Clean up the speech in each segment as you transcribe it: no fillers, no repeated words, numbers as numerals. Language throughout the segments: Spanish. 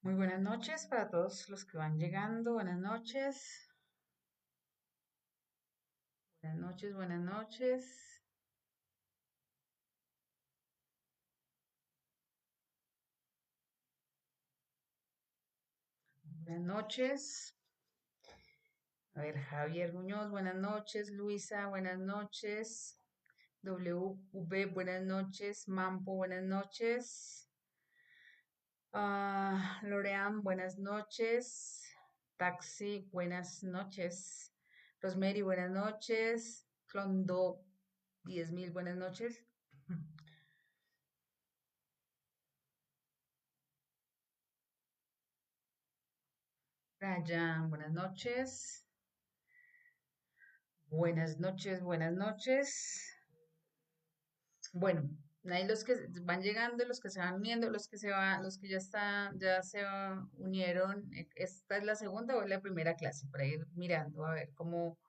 Muy buenas noches para todos los que van llegando. Buenas noches. Buenas noches, buenas noches. Buenas noches. A ver, Javier Muñoz, buenas noches. Luisa, buenas noches. WV, buenas noches. Mampo, buenas noches. Lorean, buenas noches. Taxi, buenas noches. Rosemary, buenas noches. Clondo, 10.000, buenas noches. Brian, buenas noches. Buenas noches, buenas noches. Bueno, ahí los que van llegando, los que se van uniendo, los que se van, los que ya están, unieron. Esta es la segunda o es la primera clase para ir mirando a ver cómo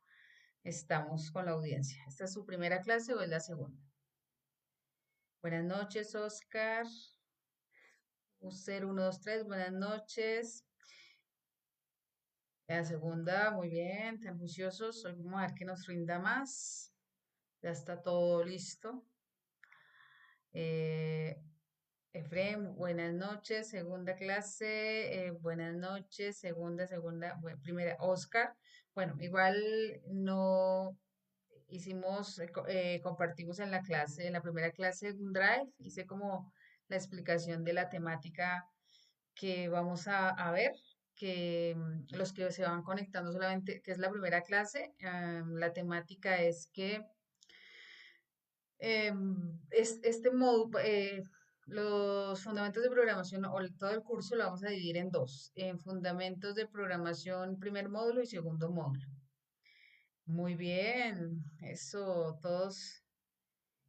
estamos con la audiencia. ¿Esta es su primera clase o es la segunda? Buenas noches, Oscar. 0123, buenas noches. La segunda, muy bien, tan juiciosos. Hoy vamos a ver que nos rinda más. Ya está todo listo. Eh, Efrem, buenas noches, segunda clase, buenas noches, primera, Oscar. Bueno, igual no hicimos, compartimos en la clase, en la primera clase un drive, hice como la explicación de la temática que vamos a ver, que los que se van conectando solamente, que es la primera clase, la temática es que este módulo, los fundamentos de programación o todo el curso lo vamos a dividir en dos, en fundamentos de programación, primer módulo y segundo módulo. Muy bien, eso, todos.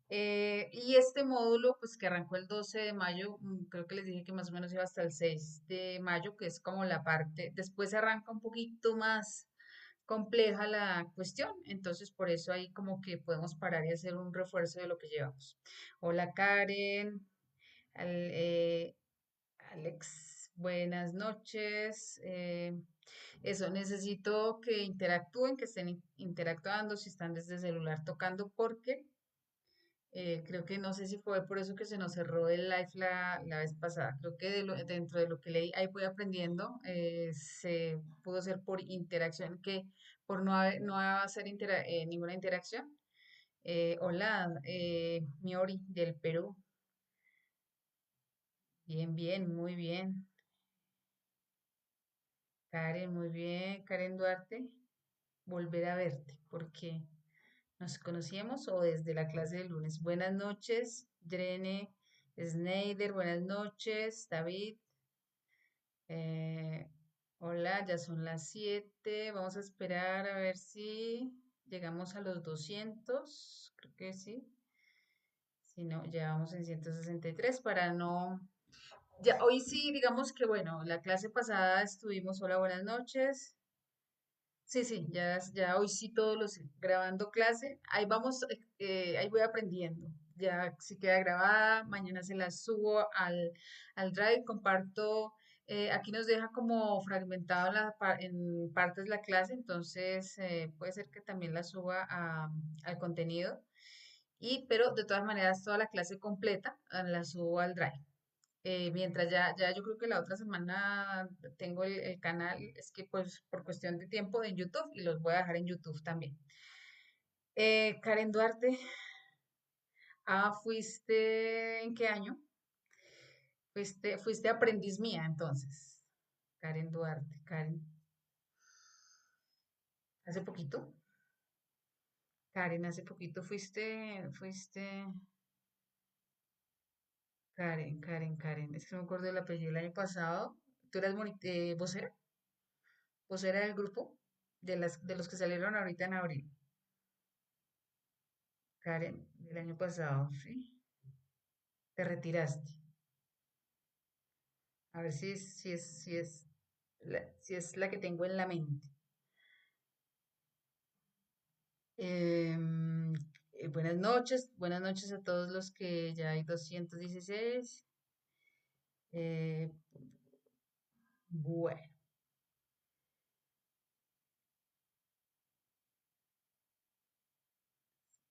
Y este módulo, pues que arrancó el 12 de mayo, creo que les dije que más o menos iba hasta el 6 de mayo, que es como la parte, después arranca un poquito más compleja la cuestión, entonces por eso ahí como que podemos parar y hacer un refuerzo de lo que llevamos. Hola Karen, eh, Alex, buenas noches. Eso, necesito que interactúen, que estén interactuando, si están desde el celular tocando, porque creo que no sé si fue por eso que se nos cerró el live la vez pasada. Creo que dentro de lo que leí, ahí voy aprendiendo, se pudo ser por interacción, que por no hacer ninguna interacción. Hola, Miori del Perú. Bien, bien, muy bien. Karen, muy bien. Karen Duarte, volver a verte, porque nos conocíamos o desde la clase de lunes. Buenas noches, Drene, Sneider, buenas noches, David. eh, Hola, ya son las 7. Vamos a esperar a ver si llegamos a los 200. Creo que sí. Si no, ya vamos en 163 para no. Ya, hoy sí, digamos que bueno, la clase pasada estuvimos, hola, buenas noches. Sí, sí, ya hoy sí todos los grabando clase. Ahí vamos, ahí voy aprendiendo. Ya si queda grabada, mañana se la subo al Drive, comparto. Aquí nos deja como fragmentado en partes la clase, entonces puede ser que también la suba al contenido. Pero de todas maneras, toda la clase completa la subo al Drive. Mientras ya yo creo que la otra semana tengo el canal, es que pues por cuestión de tiempo en YouTube y los voy a dejar en YouTube también. Karen Duarte, ¿fuiste en qué año? Fuiste aprendiz mía entonces. Karen Duarte, Karen, hace poquito. Karen, hace poquito Karen. Es que no me acuerdo del apellido el año pasado. ¿Tú eras vocera? ¿Vocera del grupo? De los que salieron ahorita en abril. Karen, del año pasado, ¿sí? Te retiraste. A ver si es la que tengo en la mente. Em, buenas noches a todos los que ya hay 216. Eh, Bueno,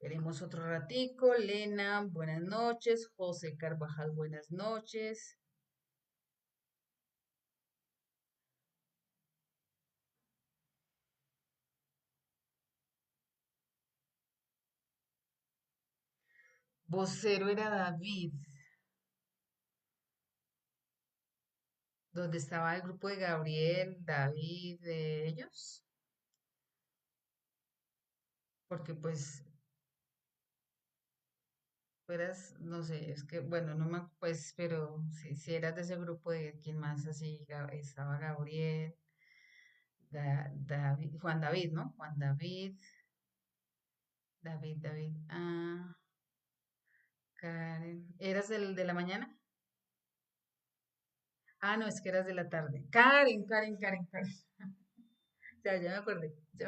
veremos otro ratico. Lena, buenas noches. José Carvajal, buenas noches. Vocero era David, donde estaba el grupo de Gabriel, David, de ellos, porque pues fueras, no sé, es que bueno, no me, pues, pero si eras de ese grupo de quién más así, estaba Gabriel, David, Juan David, ¿no? Juan David, David, Karen, ¿eras el de la mañana? Ah, no, es que eras de la tarde. Karen. Ya ya me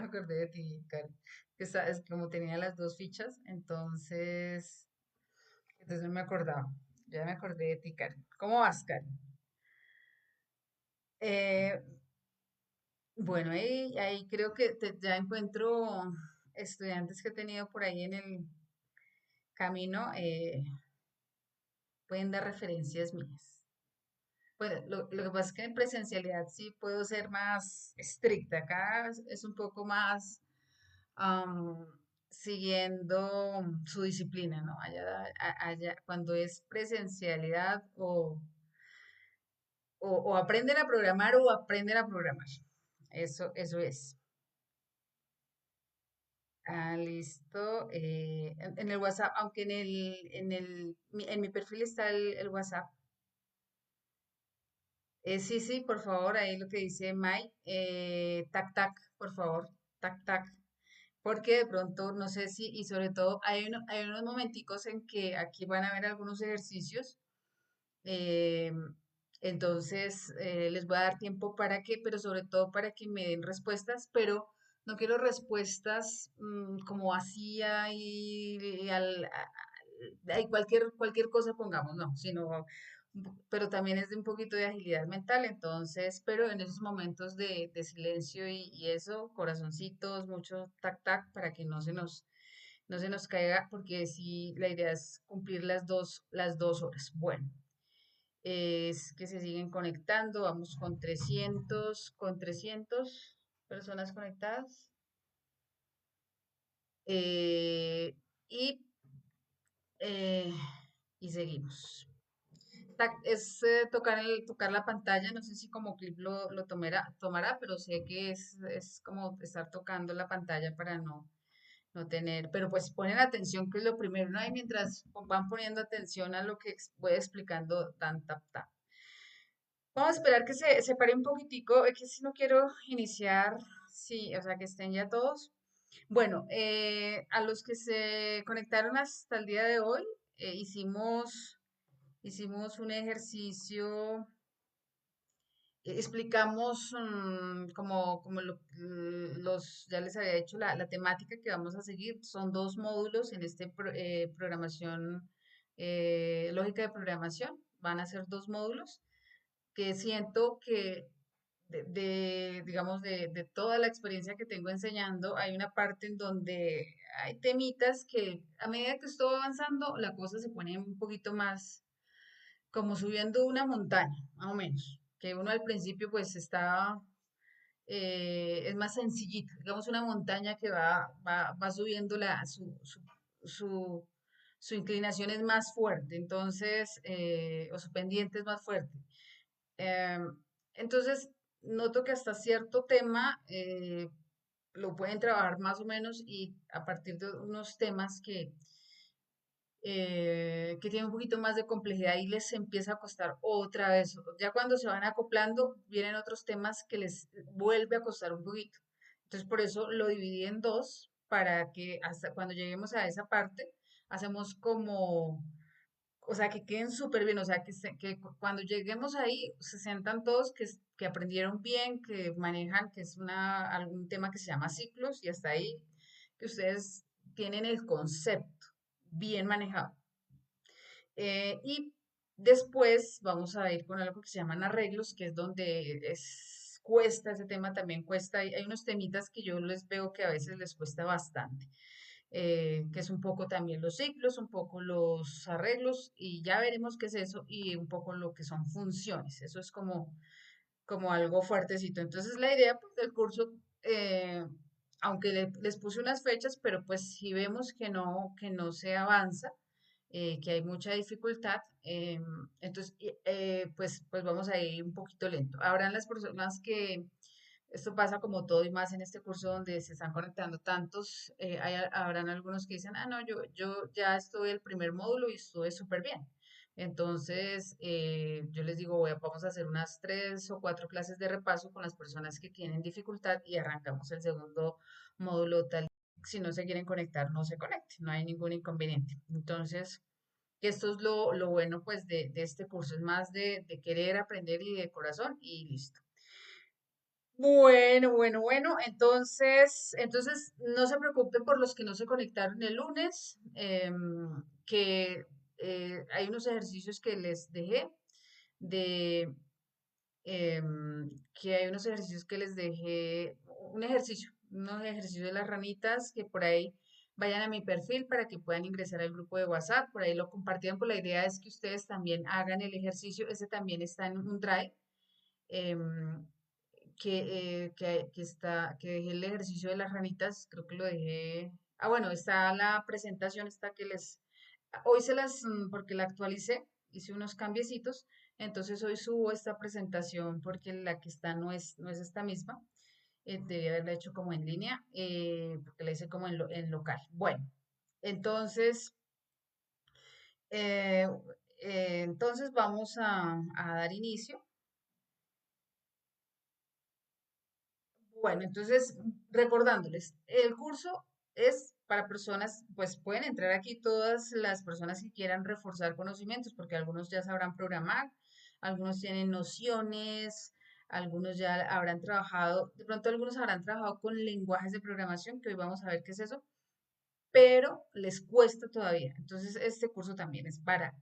acordé de ti, Karen. Que sabes, como tenía las dos fichas, entonces no me acordaba. Ya me acordé de ti, Karen. ¿Cómo vas, Karen? Eh, bueno, ahí creo que ya encuentro estudiantes que he tenido por ahí en el camino, pueden dar referencias mías. Bueno, lo que pasa es que en presencialidad sí puedo ser más estricta. Acá es un poco más am, siguiendo su disciplina, ¿no? Allá, cuando es presencialidad o aprenden a programar o aprenden a programar. Eso es. Ah, listo. En el WhatsApp, aunque en mi perfil está el WhatsApp. Sí, por favor, ahí lo que dice Mike, tac, por favor, tac, porque de pronto, no sé si, y sobre todo, hay unos momenticos en que aquí van a haber algunos ejercicios, eh, entonces les voy a dar tiempo para que, pero sobre todo para que me den respuestas, pero no quiero respuestas como vacía y ahí cualquier cosa pongamos, no, sino pero también es de un poquito de agilidad mental, entonces, pero en esos momentos de silencio y eso, corazoncitos, mucho para que no se nos caiga, porque sí, la idea es cumplir las dos horas. Bueno, es que se siguen conectando, vamos con 300 personas conectadas, eh, y, eh, y seguimos. Es tocar la pantalla, no sé si como clip lo tomará, pero sé que es como estar tocando la pantalla para no tener, pero pues ponen atención, que es lo primero, ¿no? Y mientras van poniendo atención a lo que voy explicando, tan, tap. Vamos a esperar que se pare un poquitico, es que si no quiero iniciar, sí, o sea, que estén ya todos. Bueno, a los que se conectaron hasta el día de hoy, hicimos un ejercicio, explicamos ya les había dicho la temática que vamos a seguir. Son dos módulos en este programación, lógica de programación. Van a ser dos módulos que siento que digamos, de toda la experiencia que tengo enseñando, hay una parte en donde hay temitas que a medida que estoy avanzando, la cosa se pone un poquito más como subiendo una montaña, más o menos, que uno al principio pues está, es más sencillito, digamos una montaña que va subiendo su, su inclinación es más fuerte, entonces, o su pendiente es más fuerte. Em, entonces, noto que hasta cierto tema lo pueden trabajar más o menos y a partir de unos temas que tienen un poquito más de complejidad y les empieza a costar otra vez. Ya cuando se van acoplando, vienen otros temas que les vuelve a costar un poquito. Entonces, por eso lo dividí en dos, para que hasta cuando lleguemos a esa parte, hacemos como, o sea, que queden súper bien, o sea, cuando lleguemos ahí se sientan todos que aprendieron bien, que manejan, que es algún tema que se llama ciclos y hasta ahí que ustedes tienen el concepto bien manejado. Después vamos a ir con algo que se llaman arreglos, que es donde cuesta ese tema, también cuesta. Hay unos temitas que yo les veo que a veces les cuesta bastante, que es un poco también los ciclos, un poco los arreglos, y ya veremos qué es eso, y un poco lo que son funciones. Eso es como algo fuertecito. Entonces la idea pues, del curso, eh, aunque les puse unas fechas, pero pues si vemos que no se avanza, que hay mucha dificultad, entonces pues vamos a ir un poquito lento. Habrán las personas que esto pasa como todo y más en este curso donde se están conectando tantos, habrán algunos que dicen, ah, no, yo ya estuve el primer módulo y estuve súper bien. Entonces, yo les digo, vamos a hacer unas 3 o 4 clases de repaso con las personas que tienen dificultad y arrancamos el segundo módulo tal. Si no se quieren conectar, no se conecten, no hay ningún inconveniente. Entonces, que esto es lo bueno pues de este curso, es más de querer aprender y de corazón y listo. Bueno, entonces no se preocupen por los que no se conectaron el lunes, que hay unos ejercicios que les dejé de, que hay unos ejercicios que les dejé, unos ejercicios de las ranitas que por ahí vayan a mi perfil para que puedan ingresar al grupo de WhatsApp, por ahí lo compartieron, pues la idea es que ustedes también hagan el ejercicio, ese también está en un drive. em, que dejé el ejercicio de las ranitas, creo que lo dejé. Ah, bueno, está la presentación, está que hoy porque la actualicé, hice unos cambiecitos, entonces hoy subo esta presentación porque la que está no es esta misma, debí haberla hecho como en línea, porque la hice como en local. Bueno, entonces, eh, entonces vamos a dar inicio. Bueno, entonces, recordándoles, el curso es para personas, pues pueden entrar aquí todas las personas que quieran reforzar conocimientos, porque algunos ya sabrán programar, algunos tienen nociones, algunos ya habrán trabajado, de pronto algunos habrán trabajado con lenguajes de programación, que hoy vamos a ver qué es eso, pero les cuesta todavía. Entonces, este curso también es para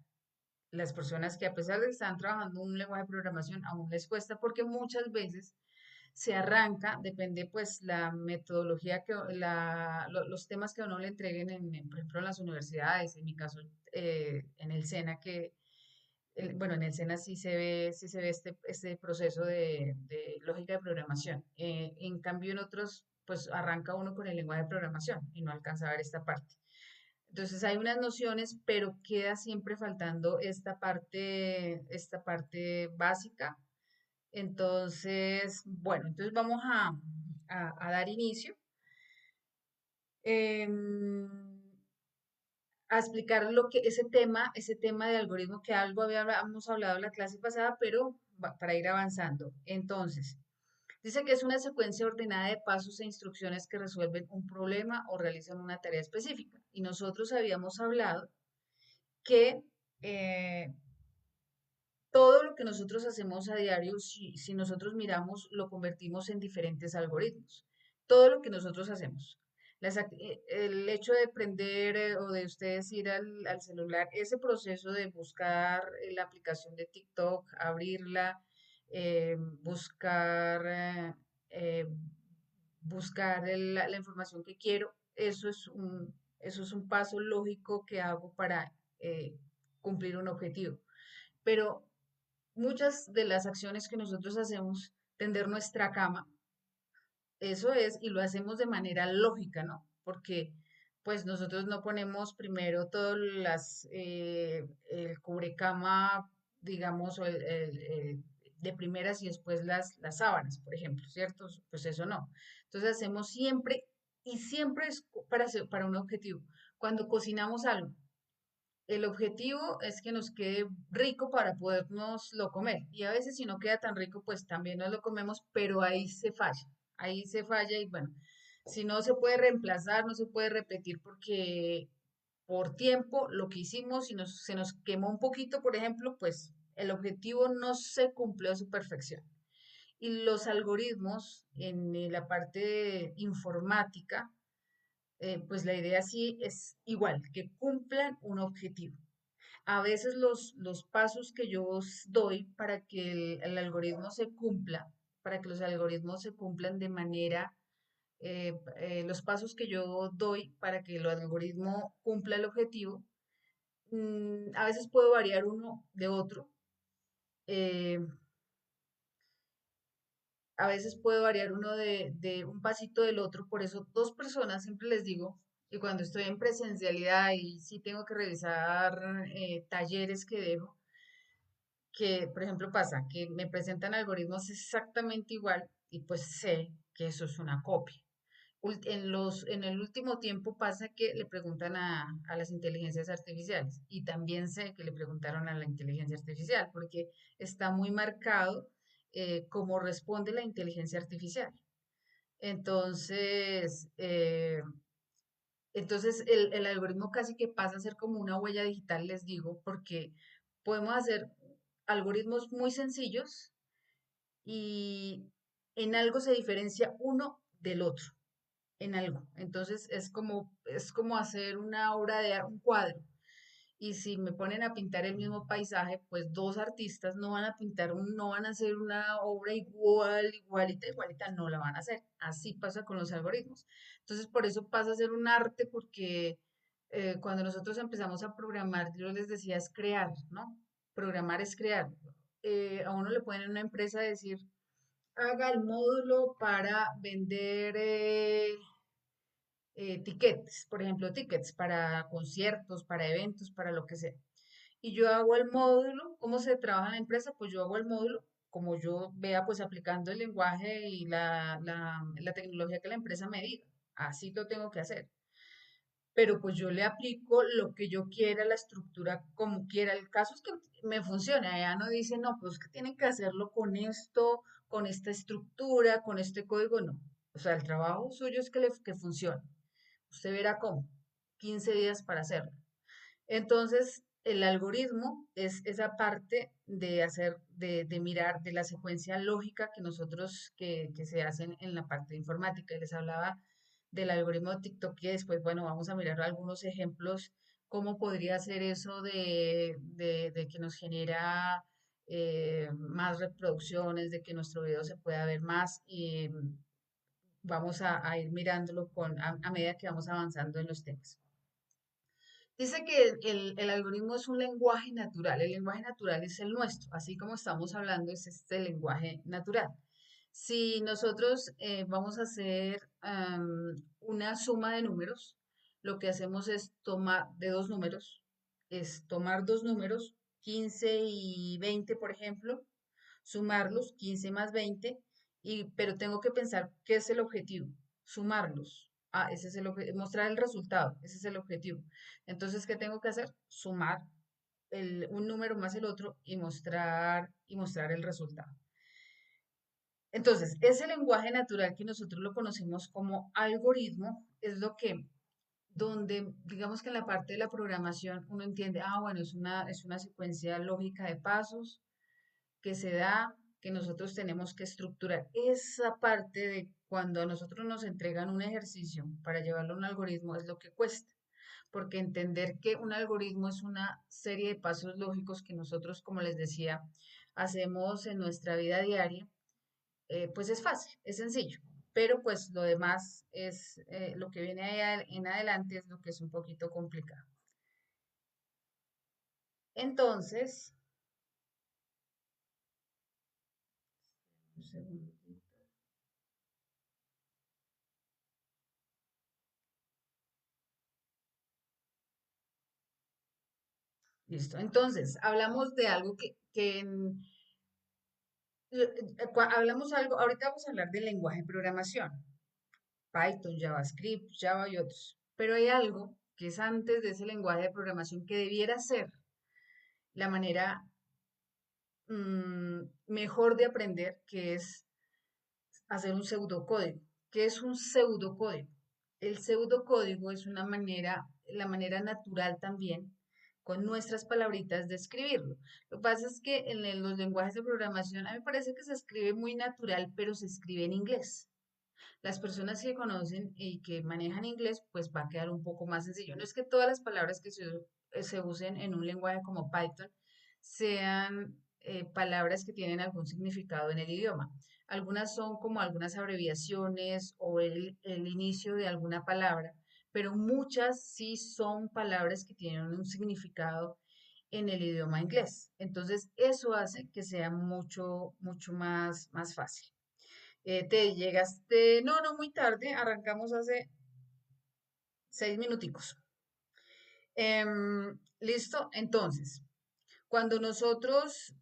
las personas que a pesar de que están trabajando un lenguaje de programación, aún les cuesta porque muchas veces se arranca, depende pues la metodología los temas que a uno le entreguen, por ejemplo, en las universidades, en mi caso, en el SENA, bueno, en el SENA sí se ve este proceso de lógica de programación. En cambio, en otros, pues arranca uno con el lenguaje de programación y no alcanza a ver esta parte. Entonces hay unas nociones, pero queda siempre faltando esta parte básica. Entonces, bueno, entonces vamos a dar inicio, em, a explicar lo que ese tema de algoritmo que algo habíamos hablado en la clase pasada, pero para ir avanzando. Entonces, dice que es una secuencia ordenada de pasos e instrucciones que resuelven un problema o realizan una tarea específica. Y nosotros habíamos hablado que todo lo que nosotros hacemos a diario, si nosotros miramos, lo convertimos en diferentes algoritmos. Todo lo que nosotros hacemos. El hecho de prender o de ustedes ir al celular, ese proceso de buscar la aplicación de TikTok, abrirla, buscar, eh, buscar la información que quiero, eso es un paso lógico que hago para cumplir un objetivo. Pero muchas de las acciones que nosotros hacemos, tender nuestra cama, eso es, y lo hacemos de manera lógica, ¿no? Porque pues nosotros no ponemos primero todas el cubrecama, digamos, de primeras y después las sábanas, por ejemplo, ¿cierto? Pues eso no. Entonces hacemos siempre, y siempre es para un objetivo. Cuando cocinamos algo, el objetivo es que nos quede rico para podernos lo comer. Y a veces si no queda tan rico, pues también nos lo comemos, pero ahí se falla. Ahí se falla y bueno, si no se puede reemplazar, no se puede repetir porque por tiempo lo que hicimos, si se nos quemó un poquito, por ejemplo, pues el objetivo no se cumplió a su perfección. Y los algoritmos en la parte informática, pues la idea sí es igual, que cumplan un objetivo. A veces los pasos que yo os doy para que el algoritmo se cumpla, para que los algoritmos se cumplan de manera, los pasos que yo doy para que el algoritmo cumpla el objetivo, a veces puedo variar uno de otro. eh, a veces puedo variar uno de un pasito del otro, por eso dos personas siempre les digo, y cuando estoy en presencialidad y sí tengo que revisar talleres que dejo, que por ejemplo pasa que me presentan algoritmos exactamente igual y pues sé que eso es una copia. En el último tiempo pasa que le preguntan a las inteligencias artificiales y también sé que le preguntaron a la inteligencia artificial porque está muy marcado cómo responde la inteligencia artificial. Entonces, el algoritmo casi que pasa a ser como una huella digital, les digo, porque podemos hacer algoritmos muy sencillos y en algo se diferencia uno del otro, en algo. Entonces es como hacer una obra de un cuadro. Y si me ponen a pintar el mismo paisaje, pues dos artistas no van a pintar no van a hacer una obra igual, igualita, igualita, no la van a hacer. Así pasa con los algoritmos. Entonces, por eso pasa a ser un arte, porque cuando nosotros empezamos a programar, yo les decía, es crear, ¿no? Programar es crear. A uno le pueden en una empresa decir, haga el módulo para vender tickets, por ejemplo, tickets para conciertos, para eventos, para lo que sea. Y yo hago el módulo, ¿cómo se trabaja en la empresa? Pues yo hago el módulo como yo vea, pues aplicando el lenguaje y la tecnología que la empresa me diga. Así lo tengo que hacer. Pero pues yo le aplico lo que yo quiera, la estructura como quiera. El caso es que me funcione. Allá no dice, no, pues que tienen que hacerlo con esto, con esta estructura, con este código, no. O sea, el trabajo suyo es que funcione. Usted verá cómo. 15 días para hacerlo. Entonces, el algoritmo es esa parte de hacer, de mirar de la secuencia lógica que nosotros, que se hacen en la parte de informática. Y les hablaba del algoritmo de TikTok y después, bueno, vamos a mirar algunos ejemplos, cómo podría ser eso de que nos genera más reproducciones, de que nuestro video se pueda ver más y vamos a ir mirándolo a medida que vamos avanzando en los temas. Dice que el algoritmo es un lenguaje natural. El lenguaje natural es el nuestro, así como estamos hablando, es este lenguaje natural. Si nosotros vamos a hacer una suma de números, lo que hacemos es tomar de dos números, es tomar dos números, 15 y 20, por ejemplo, sumarlos, 15 más 20, pero tengo que pensar qué es el objetivo, sumarlos. Ah, ese es el objetivo, mostrar el resultado, ese es el objetivo. Entonces, ¿qué tengo que hacer? Sumar un número más el otro y mostrar el resultado. Entonces, ese lenguaje natural que nosotros lo conocemos como algoritmo es lo que, donde, digamos que en la parte de la programación uno entiende, ah, bueno, es una secuencia lógica de pasos que se da, que nosotros tenemos que estructurar. Esa parte de cuando a nosotros nos entregan un ejercicio para llevarlo a un algoritmo es lo que cuesta, porque entender que un algoritmo es una serie de pasos lógicos que nosotros, como les decía, hacemos en nuestra vida diaria, pues es fácil, es sencillo. Pero pues lo demás es, lo que viene ahí en adelante es lo que es un poquito complicado. Entonces, un segundo. Listo. Entonces, hablamos de algo hablamos algo, ahorita vamos a hablar del lenguaje de programación, Python, JavaScript, Java y otros. Pero hay algo que es antes de ese lenguaje de programación que debiera ser la manera mejor de aprender, que es hacer un pseudocódigo. ¿Qué es un pseudocódigo? El pseudocódigo es una manera, la manera natural también, con nuestras palabritas de escribirlo. Lo que pasa es que en los lenguajes de programación a mí me parece que se escribe muy natural, pero se escribe en inglés. Las personas que conocen y que manejan inglés, pues va a quedar un poco más sencillo. No es que todas las palabras que se se usen en un lenguaje como Python sean palabras que tienen algún significado en el idioma. Algunas son como algunas abreviaciones o el inicio de alguna palabra, pero muchas sí son palabras que tienen un significado en el idioma inglés. Entonces, eso hace que sea mucho más fácil. Te llegaste, no muy tarde, arrancamos hace 6 minuticos. Listo, entonces, cuando nosotros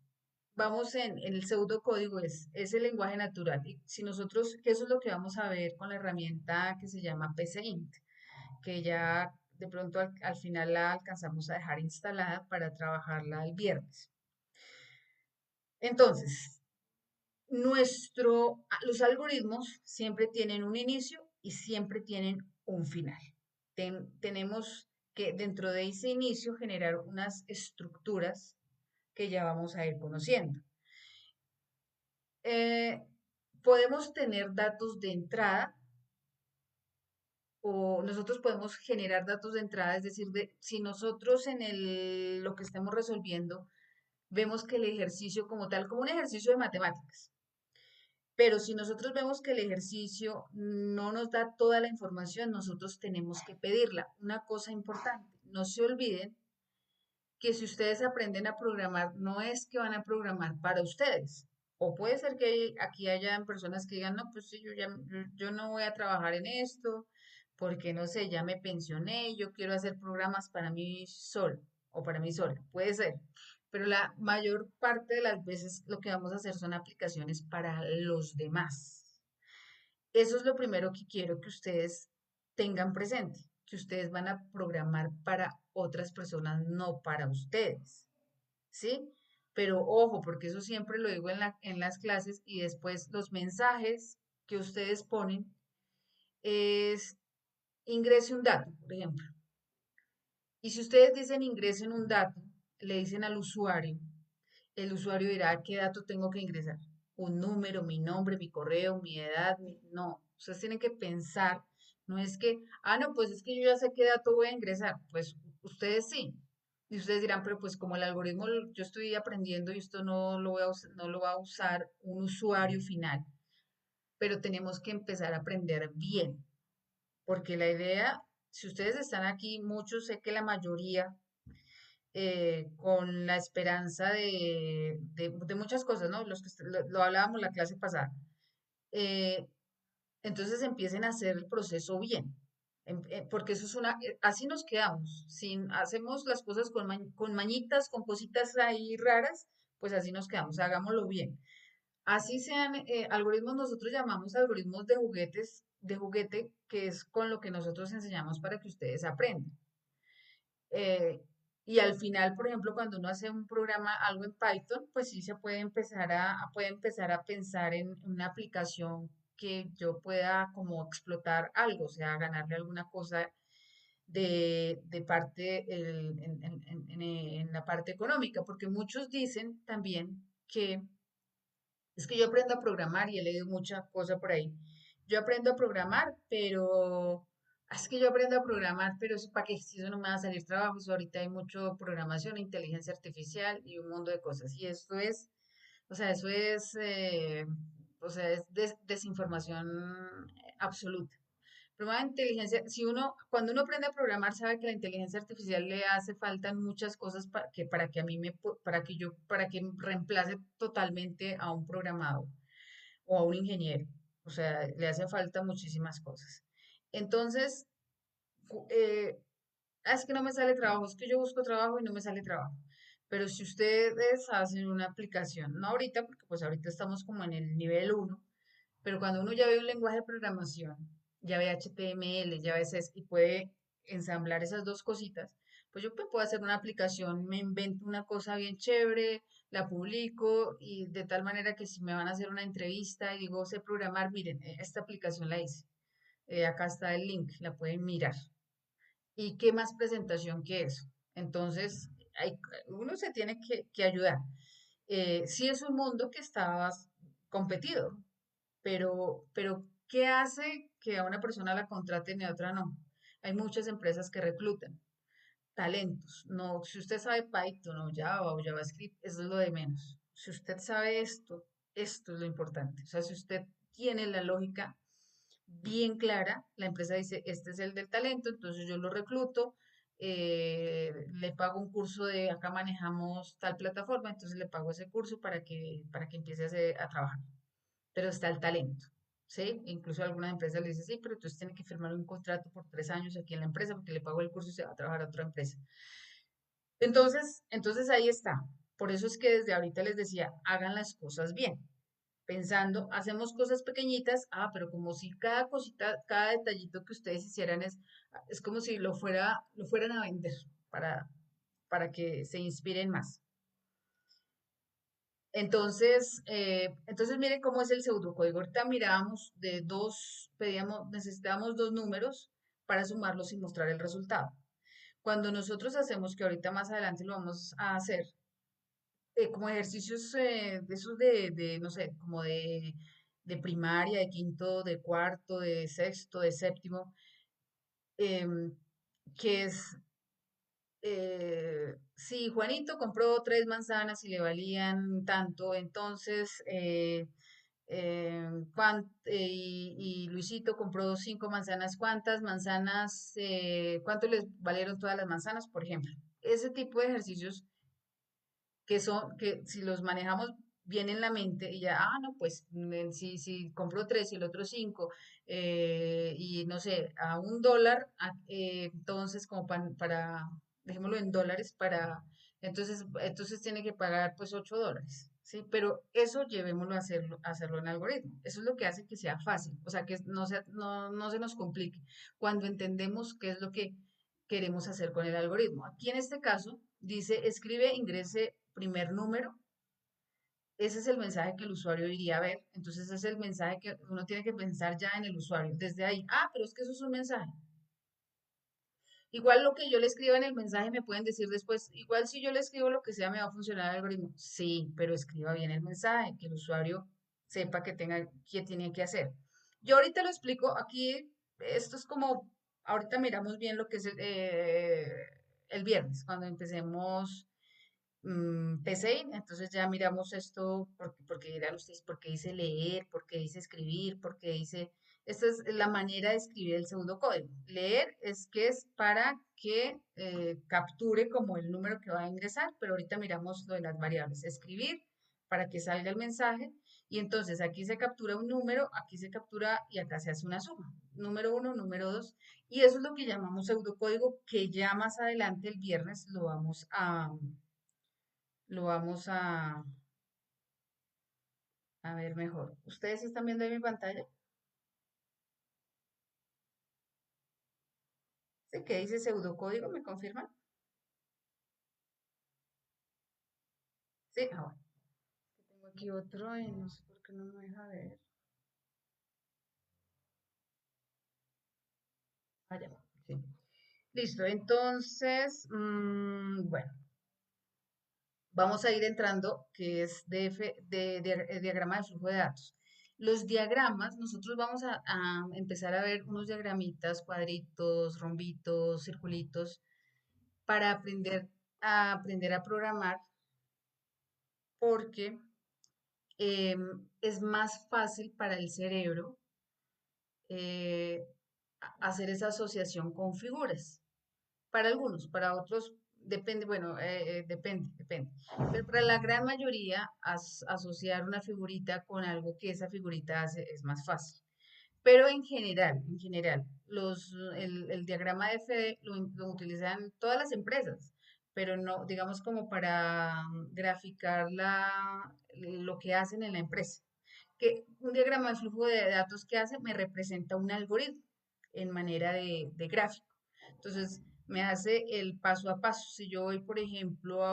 vamos en el pseudocódigo es el lenguaje natural. Y si nosotros, que eso es lo que vamos a ver con la herramienta que se llama PCInt, que ya de pronto al final la alcanzamos a dejar instalada para trabajarla el viernes. Entonces, los algoritmos siempre tienen un inicio y siempre tienen un final. Tenemos que dentro de ese inicio generar unas estructuras que ya vamos a ir conociendo. Eh, Podemos tener datos de entrada o nosotros podemos generar datos de entrada, es decir, si nosotros lo que estemos resolviendo vemos que el ejercicio como tal, como un ejercicio de matemáticas, pero si nosotros vemos que el ejercicio no nos da toda la información, nosotros tenemos que pedirla. Una cosa importante, no se olviden que si ustedes aprenden a programar, no es que van a programar para ustedes. O puede ser que aquí hayan personas que digan, no, pues sí, yo no voy a trabajar en esto, porque no sé, ya me pensioné, yo quiero hacer programas para mí solo o para mí sola. Puede ser. Pero la mayor parte de las veces lo que vamos a hacer son aplicaciones para los demás. Eso es lo primero que quiero que ustedes tengan presente, que ustedes van a programar para otras personas, no para ustedes, ¿sí? Pero ojo, porque eso siempre lo digo en las clases y después los mensajes que ustedes ponen es ingrese un dato, por ejemplo. Y si ustedes dicen ingresen un dato, le dicen al usuario, el usuario dirá qué dato tengo que ingresar. Un número, mi nombre, mi correo, mi edad, no. Ustedes tienen que pensar, no es que, no, pues es que yo ya sé qué dato voy a ingresar. Pues ustedes sí. Y ustedes dirán, pero pues como el algoritmo yo estoy aprendiendo y esto no lo va a usar un usuario final. Pero tenemos que empezar a aprender bien. Porque la idea, si ustedes están aquí, muchos, sé que la mayoría con la esperanza de muchas cosas, ¿no? Lo hablábamos la clase pasada. Eh, entonces empiecen a hacer el proceso bien, porque eso es así nos quedamos. Si hacemos las cosas con mañitas, con cositas ahí raras, pues así nos quedamos, hagámoslo bien. Así sean algoritmos, nosotros llamamos algoritmos de juguete, que es con lo que nosotros enseñamos para que ustedes aprendan. Eh, y al final, por ejemplo, cuando uno hace un programa, algo en Python, pues sí se puede empezar a pensar en una aplicación que yo pueda como explotar algo, o sea, ganarle alguna cosa de parte en la parte económica, porque muchos dicen también que es que yo aprendo a programar y he leído mucha cosa por ahí. Yo aprendo a programar, pero es que yo aprendo a programar, pero eso para qué, si eso no me va a salir trabajo, eso ahorita hay mucho programación, inteligencia artificial y un mundo de cosas. Y esto es, o sea, eso es, o sea, es desinformación absoluta. Programa de inteligencia, cuando uno aprende a programar, sabe que la inteligencia artificial le hace falta muchas cosas para que a mí para que reemplace totalmente a un programador o a un ingeniero. O sea, le hace falta muchísimas cosas. Entonces, es que no me sale trabajo, es que yo busco trabajo y no me sale trabajo. Pero si ustedes hacen una aplicación, no ahorita, porque pues ahorita estamos como en el nivel uno, pero cuando uno ya ve un lenguaje de programación, ya ve HTML, ya ve CSS y puede ensamblar esas dos cositas, pues yo puedo hacer una aplicación, me invento una cosa bien chévere, la publico y de tal manera que si me van a hacer una entrevista y digo, sé programar, miren, esta aplicación la hice. Acá está el link, la pueden mirar. ¿Y qué más presentación que eso? Entonces, uno se tiene que ayudar. Sí es un mundo que está competido, pero ¿qué hace que a una persona la contraten y a otra no? Hay muchas empresas que reclutan, talentos. No, si usted sabe Python o Java o JavaScript, eso es lo de menos. Si usted sabe esto, esto es lo importante. O sea, si usted tiene la lógica bien clara, la empresa dice, este es el del talento, entonces yo lo recluto, le pago un curso de, acá manejamos tal plataforma, entonces le pago ese curso para que empiece a trabajar. Pero está el talento. ¿Sí? Incluso algunas empresas le dicen, sí, pero entonces tiene que firmar un contrato por 3 años aquí en la empresa porque le pago el curso y se va a trabajar a otra empresa. Entonces ahí está. Por eso es que desde ahorita les decía, hagan las cosas bien. Pensando, hacemos cosas pequeñitas, pero como si cada cosita, cada detallito que ustedes hicieran es como si lo fueran a vender para, para que se inspiren más. Entonces miren cómo es el pseudocódigo. Ahorita mirábamos de dos, necesitábamos dos números para sumarlos y mostrar el resultado. Cuando nosotros hacemos, que ahorita más adelante lo vamos a hacer, como ejercicios de esos no sé, como de primaria, de quinto, de cuarto, de sexto, de séptimo, em, que es, si Juanito compró 3 manzanas y le valían tanto, entonces, y Luisito compró 5 manzanas, ¿cuántas manzanas, cuánto les valieron todas las manzanas, por ejemplo? Ese tipo de ejercicios que si los manejamos bien en la mente y ya, no, pues si compró tres y el otro cinco, y no sé, a $1, entonces como dejémoslo en dólares, entonces tiene que pagar pues $8, ¿sí? Pero eso llevémoslo a hacerlo en algoritmo. Eso es lo que hace que sea fácil, o sea, que no se nos complique cuando entendemos qué es lo que queremos hacer con el algoritmo. Aquí en este caso dice, escribe, ingrese primer número. Ese es el mensaje que el usuario iría a ver. Entonces ese es el mensaje que uno tiene que pensar ya en el usuario. Desde ahí, pero es que eso es un mensaje. Igual lo que yo le escriba en el mensaje me pueden decir después, igual si yo le escribo lo que sea, me va a funcionar el algoritmo. Sí, pero escriba bien el mensaje, que el usuario sepa qué tiene que hacer. Yo ahorita lo explico, aquí esto es como, ahorita miramos bien lo que es el viernes, cuando empecemos PCI, entonces ya miramos esto, porque dirán ustedes, porque dice leer, porque dice escribir, porque dice, esta es la manera de escribir el pseudocódigo. Leer es para que capture como el número que va a ingresar, pero ahorita miramos lo de las variables. Escribir para que salga el mensaje, y entonces aquí se captura un número, aquí se captura y acá se hace una suma. Número uno, número dos, y eso es lo que llamamos pseudocódigo, que ya más adelante el viernes lo vamos a ver mejor. ¿Ustedes sí están viendo ahí mi pantalla? ¿Sí? ¿Qué dice pseudocódigo? ¿Me confirman? Sí, bueno. Tengo aquí otro y no sé por qué no me deja ver. Ya. Sí. Listo, entonces, bueno, vamos a ir entrando, que es diagrama de flujo de datos. Los diagramas, nosotros vamos a empezar a ver unos diagramitas, cuadritos, rombitos, circulitos, para aprender a programar, porque es más fácil para el cerebro eh, hacer esa asociación con figuras. Para algunos, para otros depende, bueno, depende. Pero para la gran mayoría, asociar una figurita con algo que esa figurita hace es más fácil. Pero en general, el diagrama de FD lo utilizan todas las empresas, pero no, digamos, como para graficar lo que hacen en la empresa. Que un diagrama de flujo de datos que hace me representa un algoritmo en manera de gráfico. Entonces, me hace el paso a paso. Si yo voy, por ejemplo,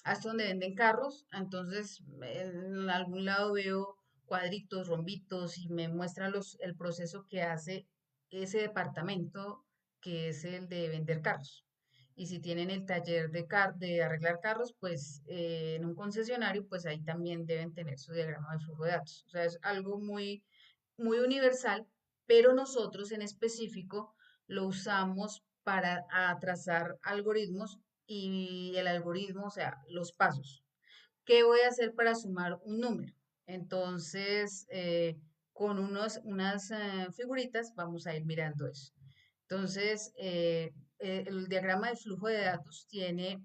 hasta donde venden carros, entonces en algún lado veo cuadritos, rombitos y me muestra el proceso que hace ese departamento, que es el de vender carros. Y si tienen el taller de arreglar carros, pues en un concesionario, pues ahí también deben tener su diagrama de flujo de datos. O sea, es algo muy universal, pero nosotros en específico lo usamos para a trazar algoritmos y el algoritmo, o sea, los pasos. ¿Qué voy a hacer para sumar un número? Entonces, con unas figuritas vamos a ir mirando eso. Entonces, el diagrama de flujo de datos tiene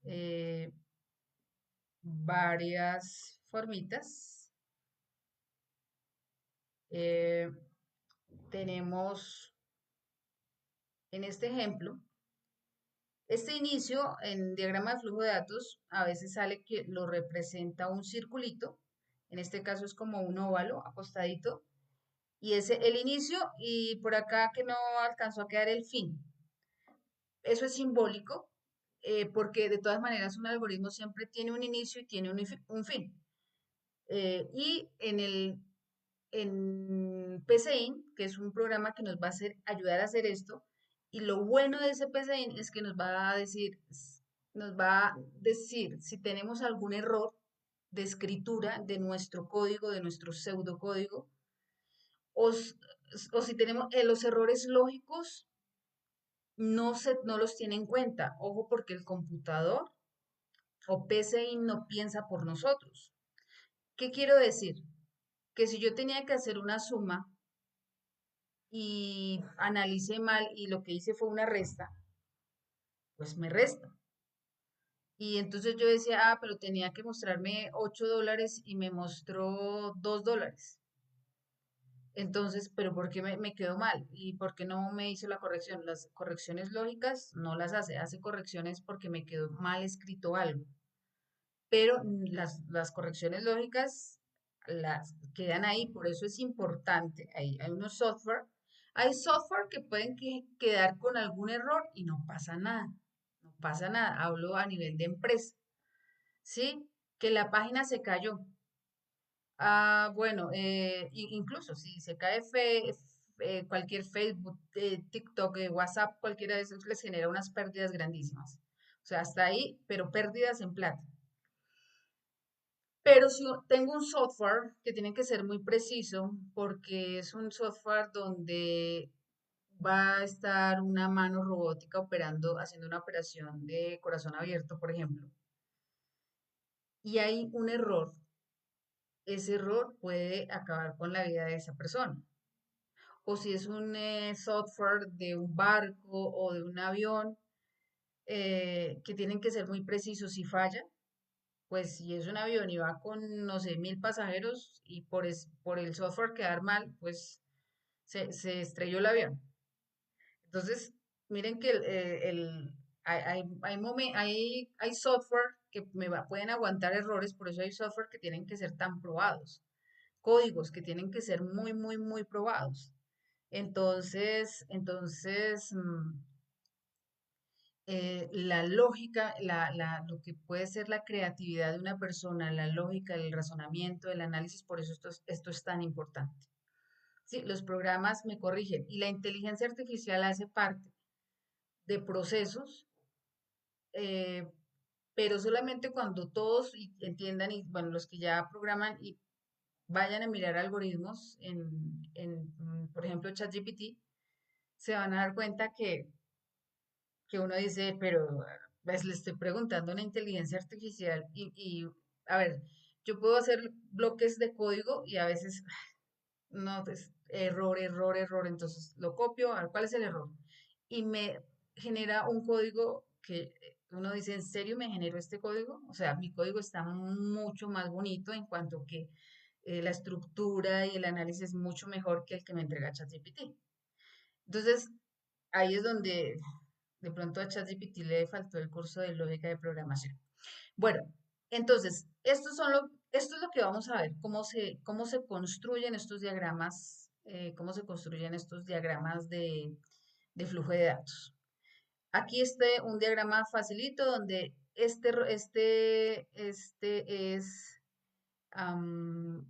eh, varias formitas. Eh, tenemos en este ejemplo, este inicio en diagrama de flujo de datos a veces sale que lo representa un circulito, en este caso es como un óvalo acostadito, y ese el inicio y por acá que no alcanzó a quedar el fin. Eso es simbólico porque de todas maneras un algoritmo siempre tiene un inicio y tiene un fin. Y en PCIN, que es un programa que nos va a ayudar a hacer esto, y lo bueno de ese PCIN es que nos va a decir si tenemos algún error de escritura de nuestro código, de nuestro pseudocódigo, o, o si tenemos los errores lógicos, no los tiene en cuenta. Ojo, porque el computador o PCIN no piensa por nosotros. ¿Qué quiero decir? Que si yo tenía que hacer una suma y analicé mal y lo que hice fue una resta, pues me resta. Y entonces yo decía, ah, pero tenía que mostrarme $8 y me mostró $2. Entonces, pero ¿por qué me quedó mal? ¿Y por qué no me hizo la corrección? Las correcciones lógicas no las hace correcciones porque me quedó mal escrito algo. Pero las correcciones lógicas las quedan ahí, por eso es importante. Hay unos software, hay software que pueden quedar con algún error y no pasa nada, no pasa nada. Hablo a nivel de empresa, ¿sí? Que la página se cayó. Ah, bueno, incluso si se cae cualquier Facebook, TikTok, WhatsApp, cualquiera de esos les genera unas pérdidas grandísimas. O sea, hasta ahí, pero pérdidas en plata. Pero si tengo un software que tiene que ser muy preciso porque es un software donde va a estar una mano robótica operando, haciendo una operación de corazón abierto, por ejemplo, y hay un error, ese error puede acabar con la vida de esa persona. O si es un software de un barco o de un avión, que tienen que ser muy precisos si falla, pues si es un avión y va con, no sé, 1000 pasajeros y por el software quedar mal, pues se estrelló el avión. Entonces, miren que hay software que pueden aguantar errores, por eso hay software que tienen que ser tan probados, códigos que tienen que ser muy, muy, muy probados. Entonces, la lógica, lo que puede ser la creatividad de una persona, la lógica, el razonamiento, el análisis, por eso esto es tan importante. Sí, los programas me corrigen y la inteligencia artificial hace parte de procesos, eh, pero solamente cuando todos entiendan y, bueno, los que ya programan y vayan a mirar algoritmos por ejemplo, ChatGPT, se van a dar cuenta que uno dice, pero pues le estoy preguntando a una inteligencia artificial a ver, yo puedo hacer bloques de código y a veces, no, pues, error, error, error, entonces lo copio, a ver, ¿cuál es el error? Y me genera un código que uno dice, ¿en serio me generó este código? O sea, mi código está mucho más bonito en cuanto que la estructura y el análisis es mucho mejor que el que me entrega ChatGPT. Entonces, ahí es donde de pronto a ChatGPT le faltó el curso de lógica de programación. Bueno, entonces, esto es lo que vamos a ver, cómo se construyen estos diagramas, cómo se construyen estos diagramas de flujo de datos. Aquí está un diagrama facilito donde este es am,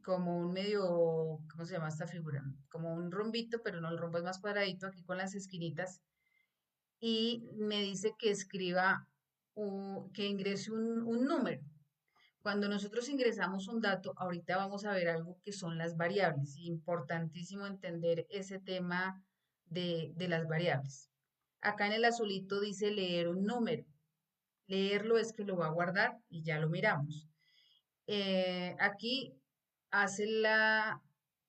como un medio, ¿cómo se llama esta figura? Como un rombito, pero no, el rombo es más cuadradito aquí con las esquinitas y me dice que escriba, que ingrese un número. Cuando nosotros ingresamos un dato, ahorita vamos a ver algo que son las variables. Importantísimo entender ese tema de las variables. Acá en el azulito dice leer un número. Leerlo es que lo va a guardar y ya lo miramos. Aquí hace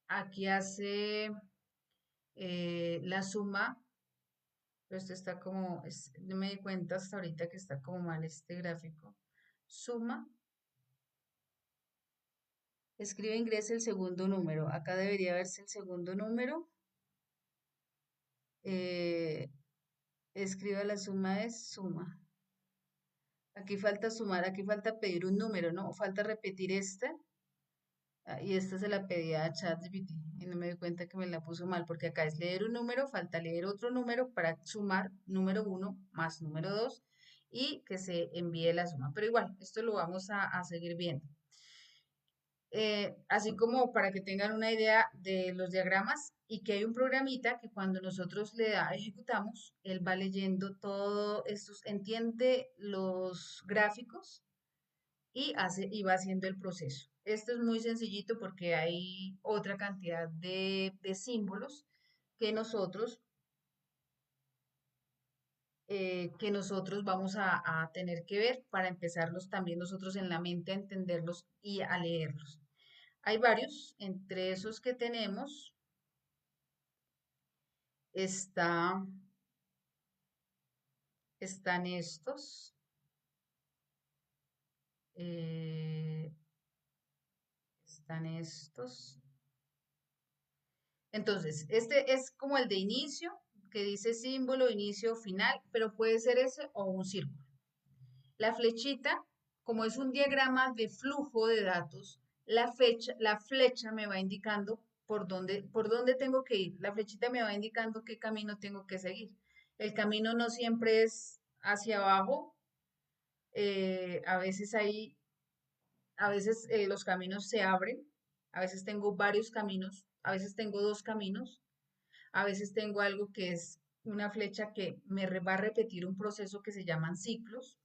aquí hace la suma, pero esto está como, no me di cuenta hasta ahorita que está como mal este gráfico. Suma, escribe, ingresa el segundo número. Acá debería verse el segundo número. Eh, escriba la suma es suma. Aquí falta sumar, aquí falta pedir un número, ¿no? Falta repetir esta. Y esta se la pedí a ChatGPT y no me di cuenta que me la puso mal, porque acá es leer un número, falta leer otro número para sumar número uno más número 2 y que se envíe la suma. Pero igual, esto lo vamos a seguir viendo. Así como para que tengan una idea de los diagramas y que hay un programita que cuando nosotros ejecutamos, él va leyendo todo estos, entiende los gráficos y va haciendo el proceso. Esto es muy sencillito porque hay otra cantidad de símbolos que nosotros vamos a tener que ver para empezarlos también nosotros en la mente a entenderlos y a leerlos. Hay varios, entre esos que tenemos está, están estos, eh, están estos. Entonces, este es como el de inicio, que dice símbolo, inicio, final, pero puede ser ese o un círculo. La flechita, como es un diagrama de flujo de datos, la flecha me va indicando por dónde tengo que ir. La flechita me va indicando qué camino tengo que seguir. El camino no siempre es hacia abajo. A veces los caminos se abren. A veces tengo varios caminos. A veces tengo dos caminos. A veces tengo algo que es una flecha que va a repetir un proceso que se llaman ciclos,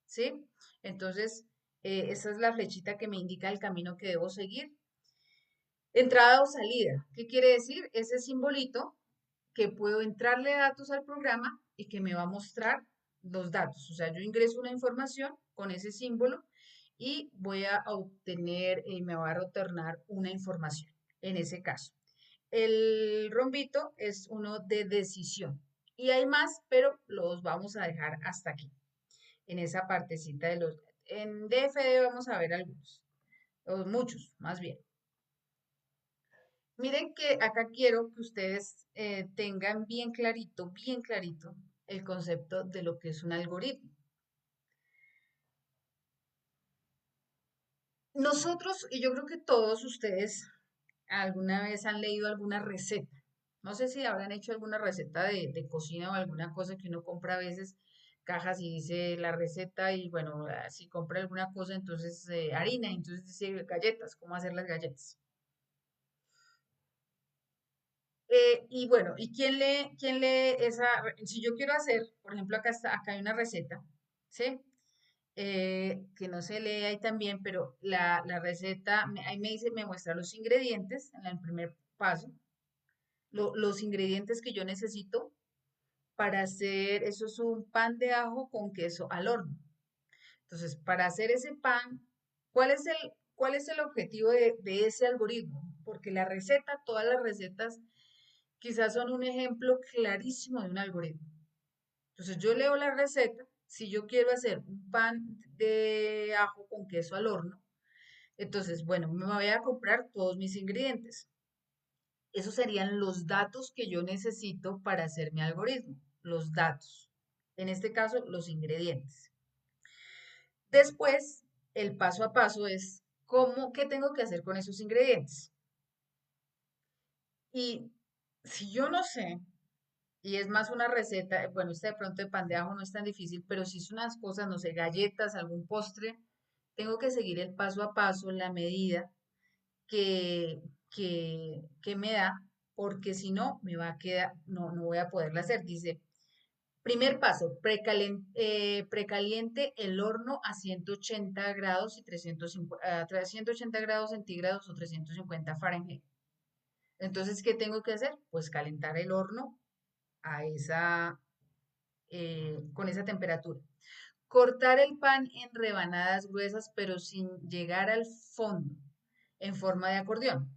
¿sí? Entonces, esa es la flechita que me indica el camino que debo seguir. Entrada o salida. ¿Qué quiere decir? Ese simbolito que puedo entrarle datos al programa y que me va a mostrar los datos. O sea, yo ingreso una información con ese símbolo y voy a obtener y me va a retornar una información en ese caso. El rombito es uno de decisión. Y hay más, pero los vamos a dejar hasta aquí, en esa partecita de los... En DFD vamos a ver algunos, o muchos, más bien. Miren que acá quiero que ustedes tengan bien clarito, el concepto de lo que es un algoritmo. Nosotros, y yo creo que todos ustedes alguna vez han leído alguna receta. No sé si habrán hecho alguna receta de cocina o alguna cosa que uno compra a veces cajas y dice la receta y bueno, si compra alguna cosa, entonces harina, entonces dice galletas, cómo hacer las galletas. Y bueno, ¿y quién lee esa? Si yo quiero hacer, por ejemplo, acá hay una receta, ¿sí? Que no se lee ahí también, pero la receta, ahí me dice, me muestra los ingredientes en el primer paso, los ingredientes que yo necesito para hacer, eso es un pan de ajo con queso al horno. Entonces, para hacer ese pan, cuál es el objetivo de ese algoritmo? Porque la receta, todas las recetas, quizás son un ejemplo clarísimo de un algoritmo. Entonces, yo leo la receta, si yo quiero hacer un pan de ajo con queso al horno, entonces, bueno, me voy a comprar todos mis ingredientes. Esos serían los datos que yo necesito para hacer mi algoritmo, los datos. En este caso, los ingredientes. Después, el paso a paso es qué tengo que hacer con esos ingredientes. Y si yo no sé, y es más una receta, bueno, este de pronto de pan de ajo no es tan difícil, pero si es unas cosas, no sé, galletas, algún postre, tengo que seguir el paso a paso, la medida que me da, porque si no, me va a quedar, no voy a poderla hacer. Dice, primer paso, precaliente el horno a 180 grados y 380 grados centígrados o 350 Fahrenheit. Entonces, ¿qué tengo que hacer? Pues calentar el horno a con esa temperatura. Cortar el pan en rebanadas gruesas, pero sin llegar al fondo, en forma de acordeón.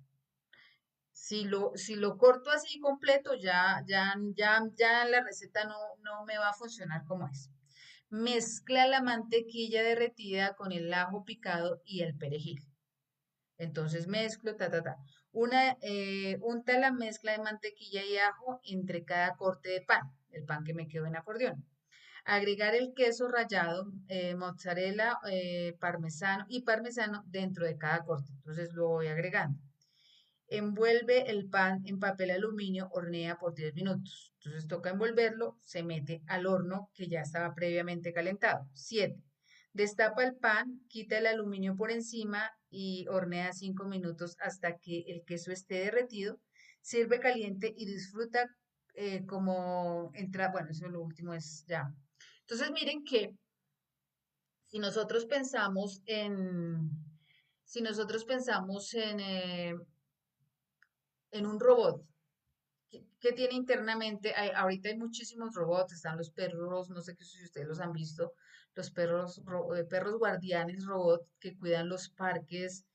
Si lo corto así completo, ya la receta no me va a funcionar como es. Mezcla la mantequilla derretida con el ajo picado y el perejil. Entonces mezclo, unta la mezcla de mantequilla y ajo entre cada corte de pan, el pan que me quedó en acordeón. Agregar el queso rallado, mozzarella, parmesano dentro de cada corte. Entonces lo voy agregando. Envuelve el pan en papel aluminio, hornea por 10 minutos. Entonces toca envolverlo, se mete al horno que ya estaba previamente calentado. 7. Destapa el pan, quita el aluminio por encima y hornea 5 minutos hasta que el queso esté derretido. Sirve caliente y disfruta como entra. Bueno, eso lo último es ya. Entonces miren que si nosotros pensamos si nosotros pensamos en un robot, ¿qué tiene internamente? Ahorita hay muchísimos robots, están los perros, no sé si ustedes los han visto, los perros, perros guardianes robot que cuidan los parques.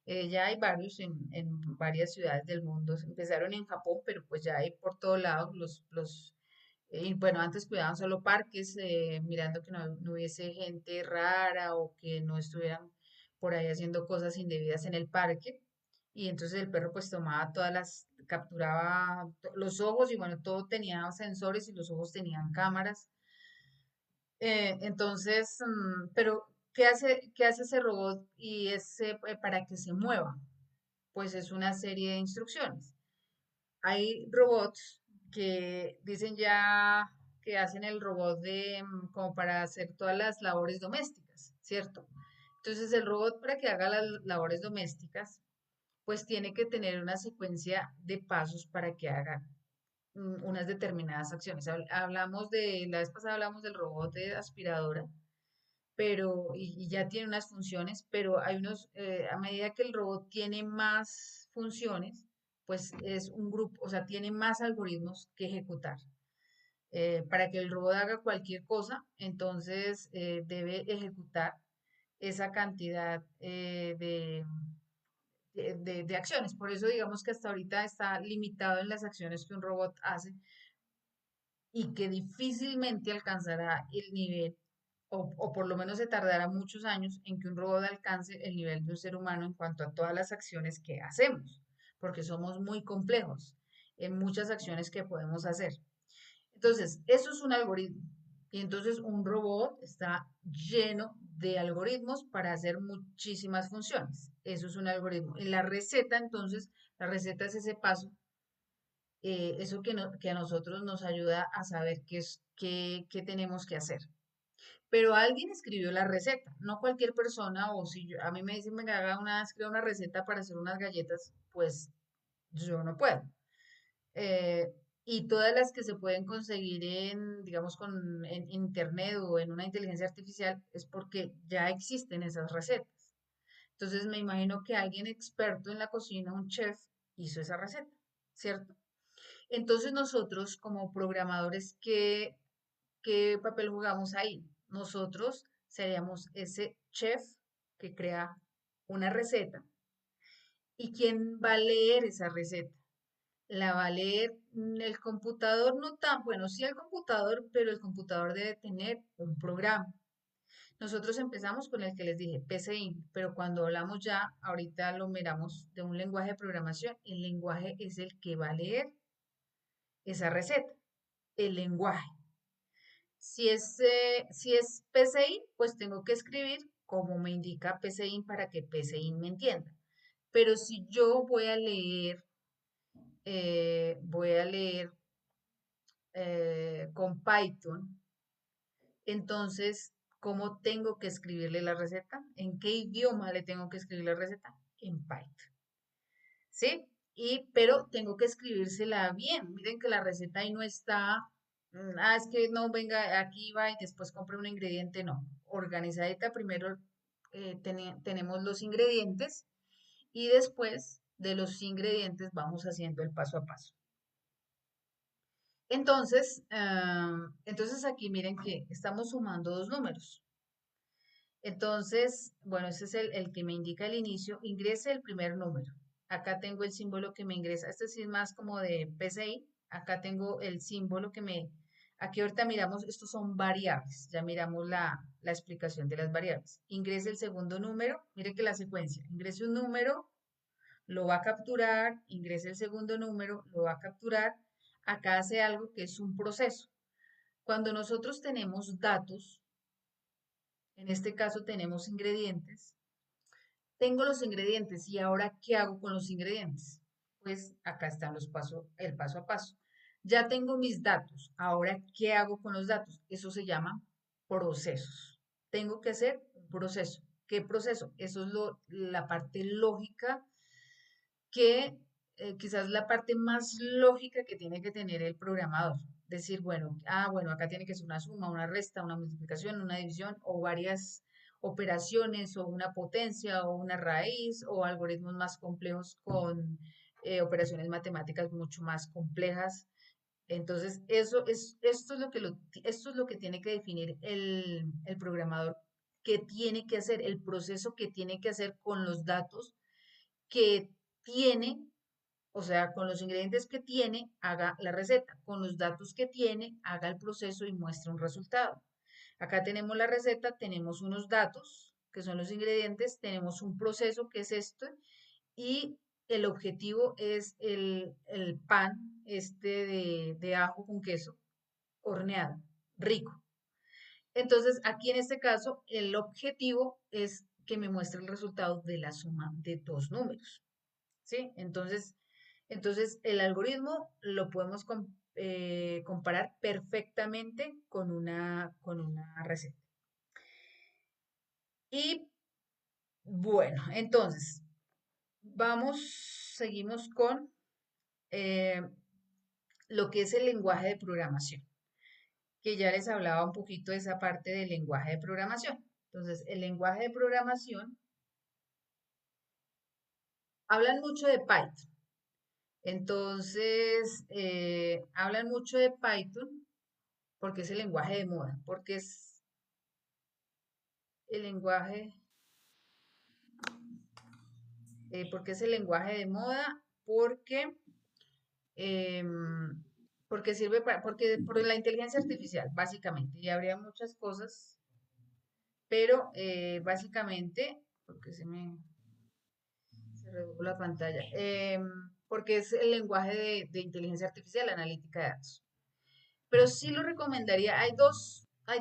Ya hay varios en varias ciudades del mundo. Empezaron en Japón, pero pues ya hay por todos lados y bueno, antes cuidaban solo parques, mirando que no hubiese gente rara o que no estuvieran por ahí haciendo cosas indebidas en el parque. Y entonces el perro pues tomaba capturaba los ojos y bueno, todo tenía sensores y los ojos tenían cámaras. Entonces, pero ¿qué hace ese robot y para que se mueva? Pues es una serie de instrucciones. Hay robots que dicen ya que hacen el robot como para hacer todas las labores domésticas, ¿cierto? Entonces el robot para que haga las labores domésticas pues tiene que tener una secuencia de pasos para que haga unas determinadas acciones. La vez pasada hablamos del robot de aspiradora, y ya tiene unas funciones, pero a medida que el robot tiene más funciones, pues es un grupo, o sea, tiene más algoritmos que ejecutar. Para que el robot haga cualquier cosa, entonces debe ejecutar esa cantidad de acciones. Por eso digamos que hasta ahorita está limitado en las acciones que un robot hace y que difícilmente alcanzará el nivel, o por lo menos se tardará muchos años en que un robot alcance el nivel de un ser humano en cuanto a todas las acciones que hacemos, porque somos muy complejos en muchas acciones que podemos hacer. Entonces, eso es un algoritmo. Y entonces un robot está lleno de algoritmos para hacer muchísimas funciones. Eso es un algoritmo. En la receta, entonces, la receta es ese paso, eso que a nosotros nos ayuda a saber qué tenemos que hacer. Pero alguien escribió la receta, no cualquier persona, o si a mí me dicen, venga, escriba una receta para hacer unas galletas, pues yo no puedo. eh, y todas las que se pueden conseguir digamos, en internet o en una inteligencia artificial es porque ya existen esas recetas. Entonces me imagino que alguien experto en la cocina, un chef, hizo esa receta, ¿cierto? Entonces nosotros como programadores, ¿qué papel jugamos ahí? Nosotros seríamos ese chef que crea una receta. ¿Y quién va a leer esa receta? La va a leer el computador, no tan, bueno, sí el computador, pero el computador debe tener un programa. Nosotros empezamos con el que les dije, PCI, pero cuando hablamos ya, ahorita lo miramos de un lenguaje de programación, el lenguaje es el que va a leer esa receta, el lenguaje. Si es PCI, pues tengo que escribir como me indica PCI para que PCI me entienda. Pero si yo voy a leer con Python, entonces, ¿cómo tengo que escribirle la receta? ¿En qué idioma le tengo que escribir la receta? En Python. ¿Sí? Pero tengo que escribírsela bien. Miren que la receta ahí no está, es que no, venga, aquí va y después compre un ingrediente, no. Organizadita, primero tenemos los ingredientes y después de los ingredientes vamos haciendo el paso a paso. Entonces aquí miren que estamos sumando dos números. Entonces, bueno, ese es el que me indica el inicio. Ingrese el primer número. Acá tengo el símbolo que me ingresa. Este sí es más como de PCI. Acá tengo el símbolo que me... Aquí ahorita miramos, estos son variables. Ya miramos la explicación de las variables. Ingrese el segundo número. Mire que la secuencia. Ingrese un número, lo va a capturar. Ingrese el segundo número, lo va a capturar. Acá hace algo que es un proceso. Cuando nosotros tenemos datos, en este caso tenemos ingredientes, tengo los ingredientes y ahora, ¿qué hago con los ingredientes? Pues acá están el paso a paso. Ya tengo mis datos. Ahora, ¿qué hago con los datos? Eso se llama procesos. Tengo que hacer un proceso. ¿Qué proceso? Eso es la parte lógica que quizás la parte más lógica que tiene que tener el programador. Decir, bueno, bueno, acá tiene que ser una suma, una resta, una multiplicación, una división o varias operaciones o una potencia o una raíz o algoritmos más complejos con operaciones matemáticas mucho más complejas. Entonces, esto es lo que tiene que definir el programador, que tiene que hacer, el proceso que tiene que hacer con los datos que tiene, o sea, con los ingredientes que tiene, haga la receta. Con los datos que tiene, haga el proceso y muestre un resultado. Acá tenemos la receta, tenemos unos datos, que son los ingredientes, tenemos un proceso, que es esto, y el objetivo es el pan este de ajo con queso horneado, rico. Entonces, aquí en este caso, el objetivo es que me muestre el resultado de la suma de dos números. ¿Sí? Entonces el algoritmo lo podemos comparar perfectamente con una receta. Y bueno, entonces, seguimos con eh, lo que es el lenguaje de programación, que ya les hablaba un poquito de esa parte del lenguaje de programación. Entonces, el lenguaje de programación, hablan mucho de Python. Entonces, hablan mucho de Python porque es el lenguaje de moda, porque es el lenguaje, porque es el lenguaje de moda, em, porque sirve porque por la inteligencia artificial, básicamente, y habría muchas cosas, pero básicamente, porque se redujo la pantalla, porque es el lenguaje de inteligencia artificial, analítica de datos. Pero sí lo recomendaría, hay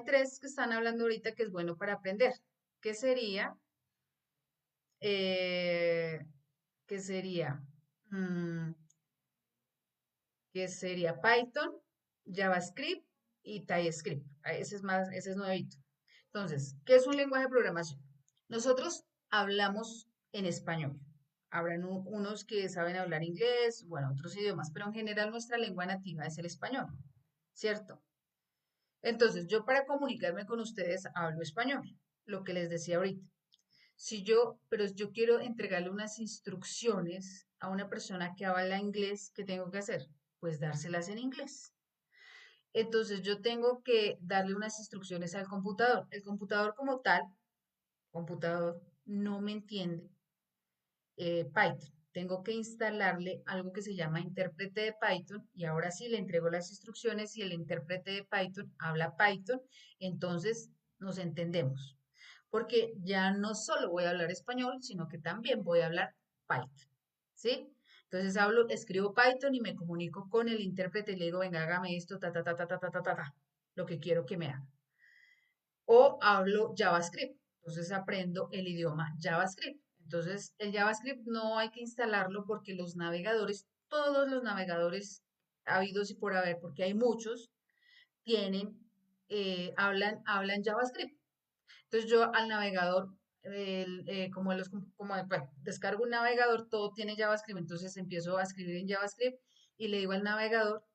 tres que están hablando ahorita que es bueno para aprender, que sería eh, que sería, mm, que sería Python, JavaScript y TypeScript. Ese es nuevito. Entonces, ¿qué es un lenguaje de programación? Nosotros hablamos en español. Habrán unos que saben hablar inglés, bueno, otros idiomas, pero en general nuestra lengua nativa es el español, ¿cierto? Entonces, yo para comunicarme con ustedes hablo español, lo que les decía ahorita. Pero yo quiero entregarle unas instrucciones a una persona que habla inglés, ¿qué tengo que hacer? Pues dárselas en inglés. Entonces yo tengo que darle unas instrucciones al computador. El computador como tal, computador, no me entiende Python. Tengo que instalarle algo que se llama intérprete de Python y ahora sí le entrego las instrucciones y el intérprete de Python habla Python, entonces nos entendemos. Porque ya no solo voy a hablar español, sino que también voy a hablar Python. ¿Sí? Entonces escribo Python y me comunico con el intérprete y le digo, venga, hágame esto, ta, ta, ta, ta, ta, ta, ta, ta, ta, lo que quiero que me haga. O hablo JavaScript. Entonces aprendo el idioma JavaScript. Entonces el JavaScript no hay que instalarlo porque los navegadores, todos los navegadores habidos y por haber, porque hay muchos, hablan JavaScript. Entonces yo al navegador, bueno, descargo un navegador, todo tiene JavaScript, entonces empiezo a escribir en JavaScript y le digo al navegador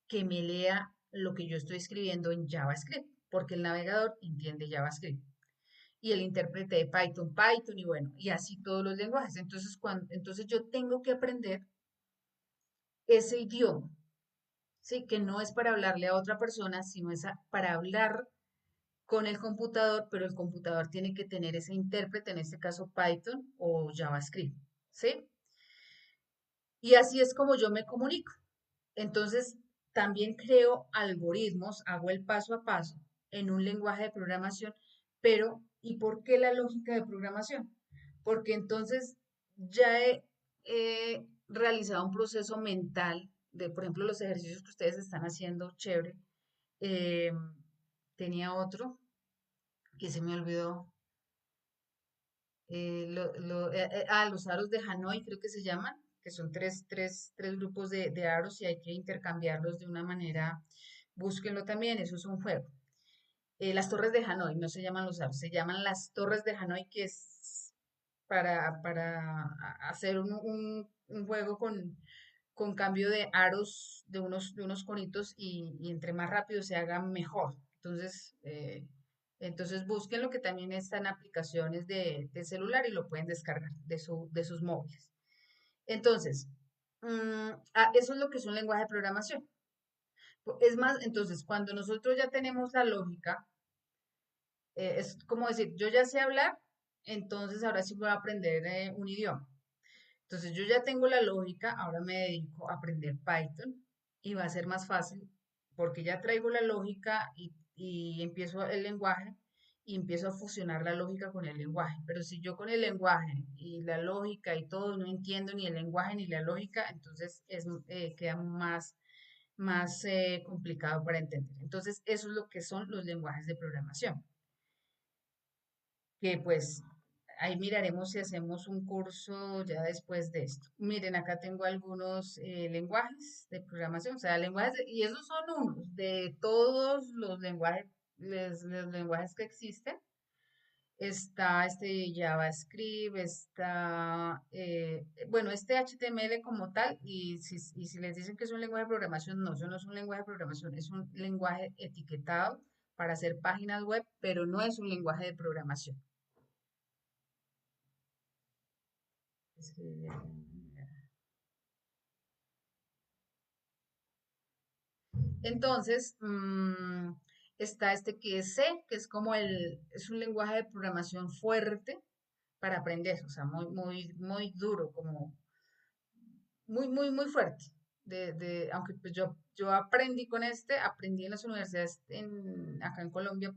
que me lea lo que yo estoy escribiendo en JavaScript, porque el navegador entiende JavaScript. Y el intérprete de Python, Python, y bueno, y así todos los lenguajes. Entonces yo tengo que aprender ese idioma. Sí, que no es para hablarle a otra persona, sino es para hablar con el computador, pero el computador tiene que tener ese intérprete, en este caso Python o JavaScript, ¿sí? Y así es como yo me comunico. Entonces, también creo algoritmos, hago el paso a paso en un lenguaje de programación, pero ¿y por qué la lógica de programación? Porque entonces ya he realizado un proceso mental de, por ejemplo, los ejercicios que ustedes están haciendo, chévere. Eh, tenía otro que se me olvidó. Los aros de Hanoi, creo que se llaman, que son tres grupos de aros y hay que intercambiarlos de una manera. Búsquenlo también, eso es un juego. Las torres de Hanoi, no se llaman los aros, se llaman las torres de Hanoi, que es para hacer un juego con cambio de aros de unos conitos y entre más rápido se haga mejor. Entonces busquen lo que también está en aplicaciones de celular y lo pueden descargar de sus móviles. Entonces, eso es lo que es un lenguaje de programación. Es más, entonces, cuando nosotros ya tenemos la lógica, es como decir, yo ya sé hablar, entonces ahora sí voy a aprender un idioma. Entonces yo ya tengo la lógica, ahora me dedico a aprender Python y va a ser más fácil porque ya traigo la lógica y empiezo el lenguaje y empiezo a fusionar la lógica con el lenguaje. Pero si yo con el lenguaje y la lógica y todo no entiendo ni el lenguaje ni la lógica, entonces queda más complicado para entender. Entonces eso es lo que son los lenguajes de programación, que pues ahí miraremos si hacemos un curso ya después de esto. Miren, acá tengo algunos lenguajes de programación, o sea, y esos son unos de todos los lenguajes, los lenguajes que existen. Está este JavaScript, está, bueno, este HTML como tal, y si les dicen que es un lenguaje de programación, no, eso no es un lenguaje de programación, es un lenguaje etiquetado para hacer páginas web, pero no es un lenguaje de programación. Escribir. Entonces, está este que es C, que es como es un lenguaje de programación fuerte para aprender, o sea, muy, muy, muy duro, como muy, muy, muy fuerte. Aunque pues yo aprendí en las universidades acá en Colombia,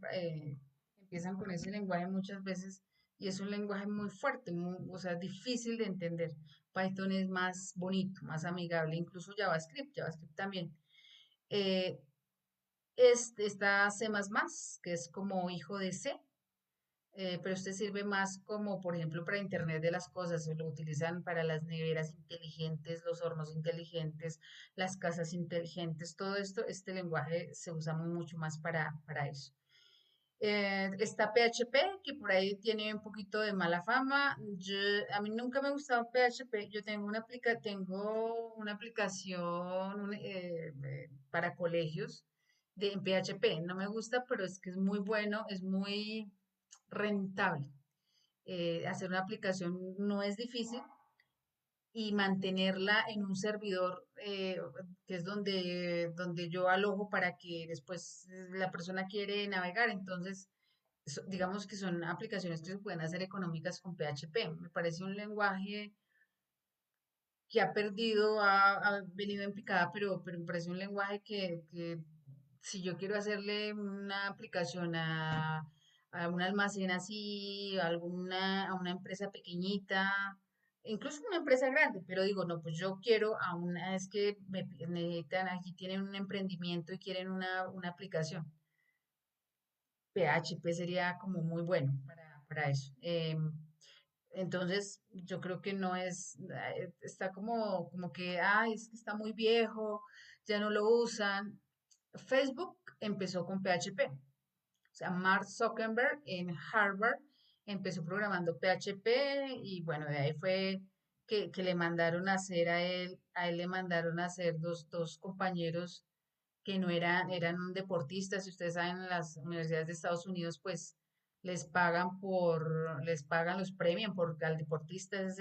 empiezan con ese lenguaje muchas veces y es un lenguaje muy fuerte, o sea, difícil de entender. Python es más bonito, más amigable, incluso JavaScript también. Eh, está C++, que es como hijo de C, pero este sirve más como, por ejemplo, para Internet de las cosas, se lo utilizan para las neveras inteligentes, los hornos inteligentes, las casas inteligentes, todo esto, este lenguaje se usa mucho más para eso. Está PHP, que por ahí tiene un poquito de mala fama. A mí nunca me ha gustado PHP. Yo tengo una aplicación para colegios en PHP. No me gusta, pero es que es muy bueno, es muy rentable. Hacer una aplicación no es difícil y mantenerla en un servidor que es donde yo alojo para que después la persona quiere navegar. Entonces, digamos que son aplicaciones que se pueden hacer económicas con PHP. Me parece un lenguaje que ha perdido, ha venido en picada, pero me parece un lenguaje que si yo quiero hacerle una aplicación a un almacén así, a una empresa pequeñita, incluso una empresa grande, pero digo, no, pues yo quiero es que necesitan, aquí tienen un emprendimiento y quieren una aplicación. PHP sería como muy bueno para eso. Entonces, yo creo que no está como que, ay, es que está muy viejo, ya no lo usan. Facebook empezó con PHP. O sea, Mark Zuckerberg en Harvard empezó programando PHP y bueno, de ahí fue que le mandaron a hacer a él le mandaron a hacer dos compañeros que no eran deportistas, y ustedes saben, en las universidades de Estados Unidos, pues les pagan, los premian porque al deportista es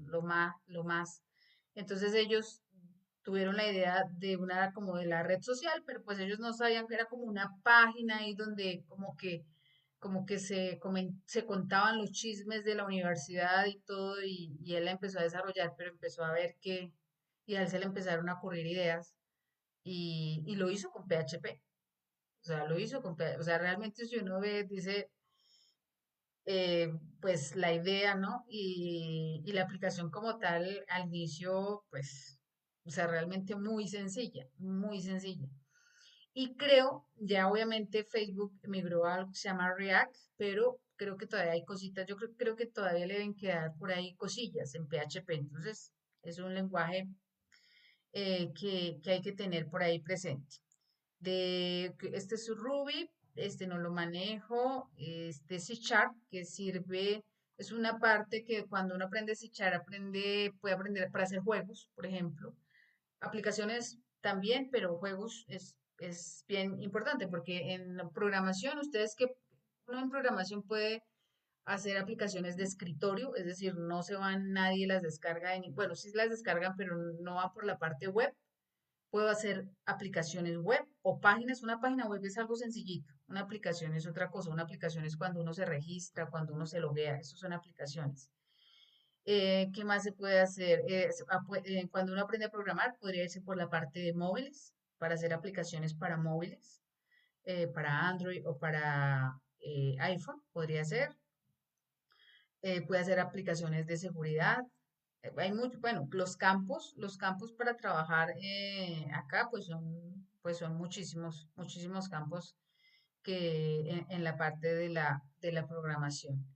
lo más. Entonces ellos tuvieron la idea de una como de la red social, pero pues ellos no sabían que era como una página ahí donde como que se contaban los chismes de la universidad y todo, y él la empezó a desarrollar, pero empezó a ver que, y a él se le empezaron a ocurrir ideas, y lo hizo con PHP. O sea, lo hizo con PHP. O sea, realmente si uno ve, dice, eh, pues la idea, ¿no? Y la aplicación como tal, al inicio, pues, o sea, realmente muy sencilla, muy sencilla. Y creo, ya obviamente Facebook migró a algo que se llama React, pero creo que todavía hay cositas, yo creo que todavía le deben quedar por ahí cosillas en PHP. Entonces, es un lenguaje que hay que tener por ahí presente. Este es Ruby, este no lo manejo, este C Sharp que sirve, es una parte que cuando uno aprende C Sharp puede aprender para hacer juegos, por ejemplo, aplicaciones también, pero juegos es bien importante porque en la programación, uno en programación puede hacer aplicaciones de escritorio, es decir, no se van, nadie las descarga, bueno, sí las descargan, pero no van por la parte web. Puedo hacer aplicaciones web o páginas. Una página web es algo sencillito. Una aplicación es otra cosa. Una aplicación es cuando uno se registra, cuando uno se loguea. Eso son aplicaciones. ¿Qué más se puede hacer? Cuando uno aprende a programar, podría irse por la parte de móviles, para hacer aplicaciones para móviles, para Android o para iPhone, podría ser. Puede hacer aplicaciones de seguridad. Hay mucho, bueno, los campos para trabajar acá, pues son muchísimos, muchísimos campos en la parte de la programación.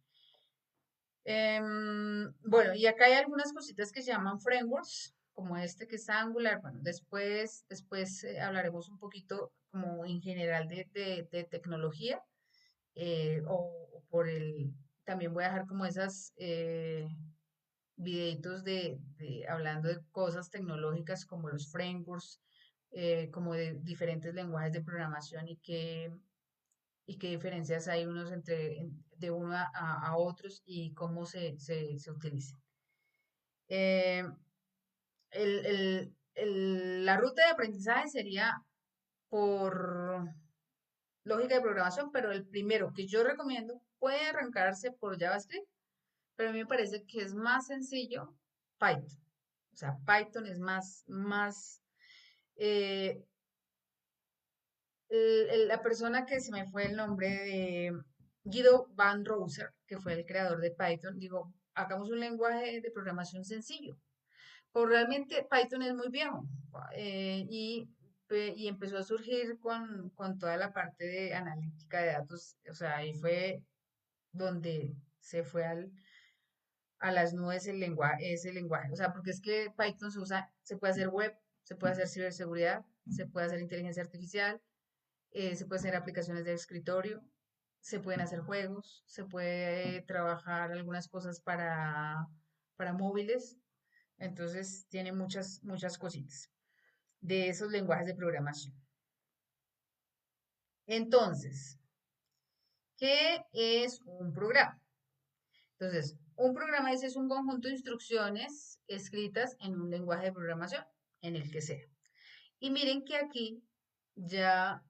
Bueno, y acá hay algunas cositas que se llaman frameworks, como este que es Angular. Bueno, después hablaremos un poquito como en general de tecnología, o también voy a dejar como esas videitos hablando de cosas tecnológicas como los frameworks, como de diferentes lenguajes de programación y qué diferencias hay de uno a otros y cómo se utilizan. Eh, la ruta de aprendizaje sería por lógica de programación, pero el primero que yo recomiendo puede arrancarse por JavaScript, pero a mí me parece que es más sencillo Python. O sea, Python es eh, la persona que se me fue el nombre de Guido Van Rooser, que fue el creador de Python, digo, hagamos un lenguaje de programación sencillo. Pues realmente Python es muy viejo, y empezó a surgir con toda la parte de analítica de datos. O sea, ahí fue donde se fue a las nubes ese lenguaje. O sea, porque es que Python se puede hacer web, se puede hacer ciberseguridad, se puede hacer inteligencia artificial, se puede hacer aplicaciones de escritorio, se pueden hacer juegos, se puede trabajar algunas cosas para móviles. Entonces tiene muchas, muchas cositas de esos lenguajes de programación. Entonces, ¿qué es un programa? Entonces, un programa es un conjunto de instrucciones escritas en un lenguaje de programación, en el que sea. Y miren que aquí ya,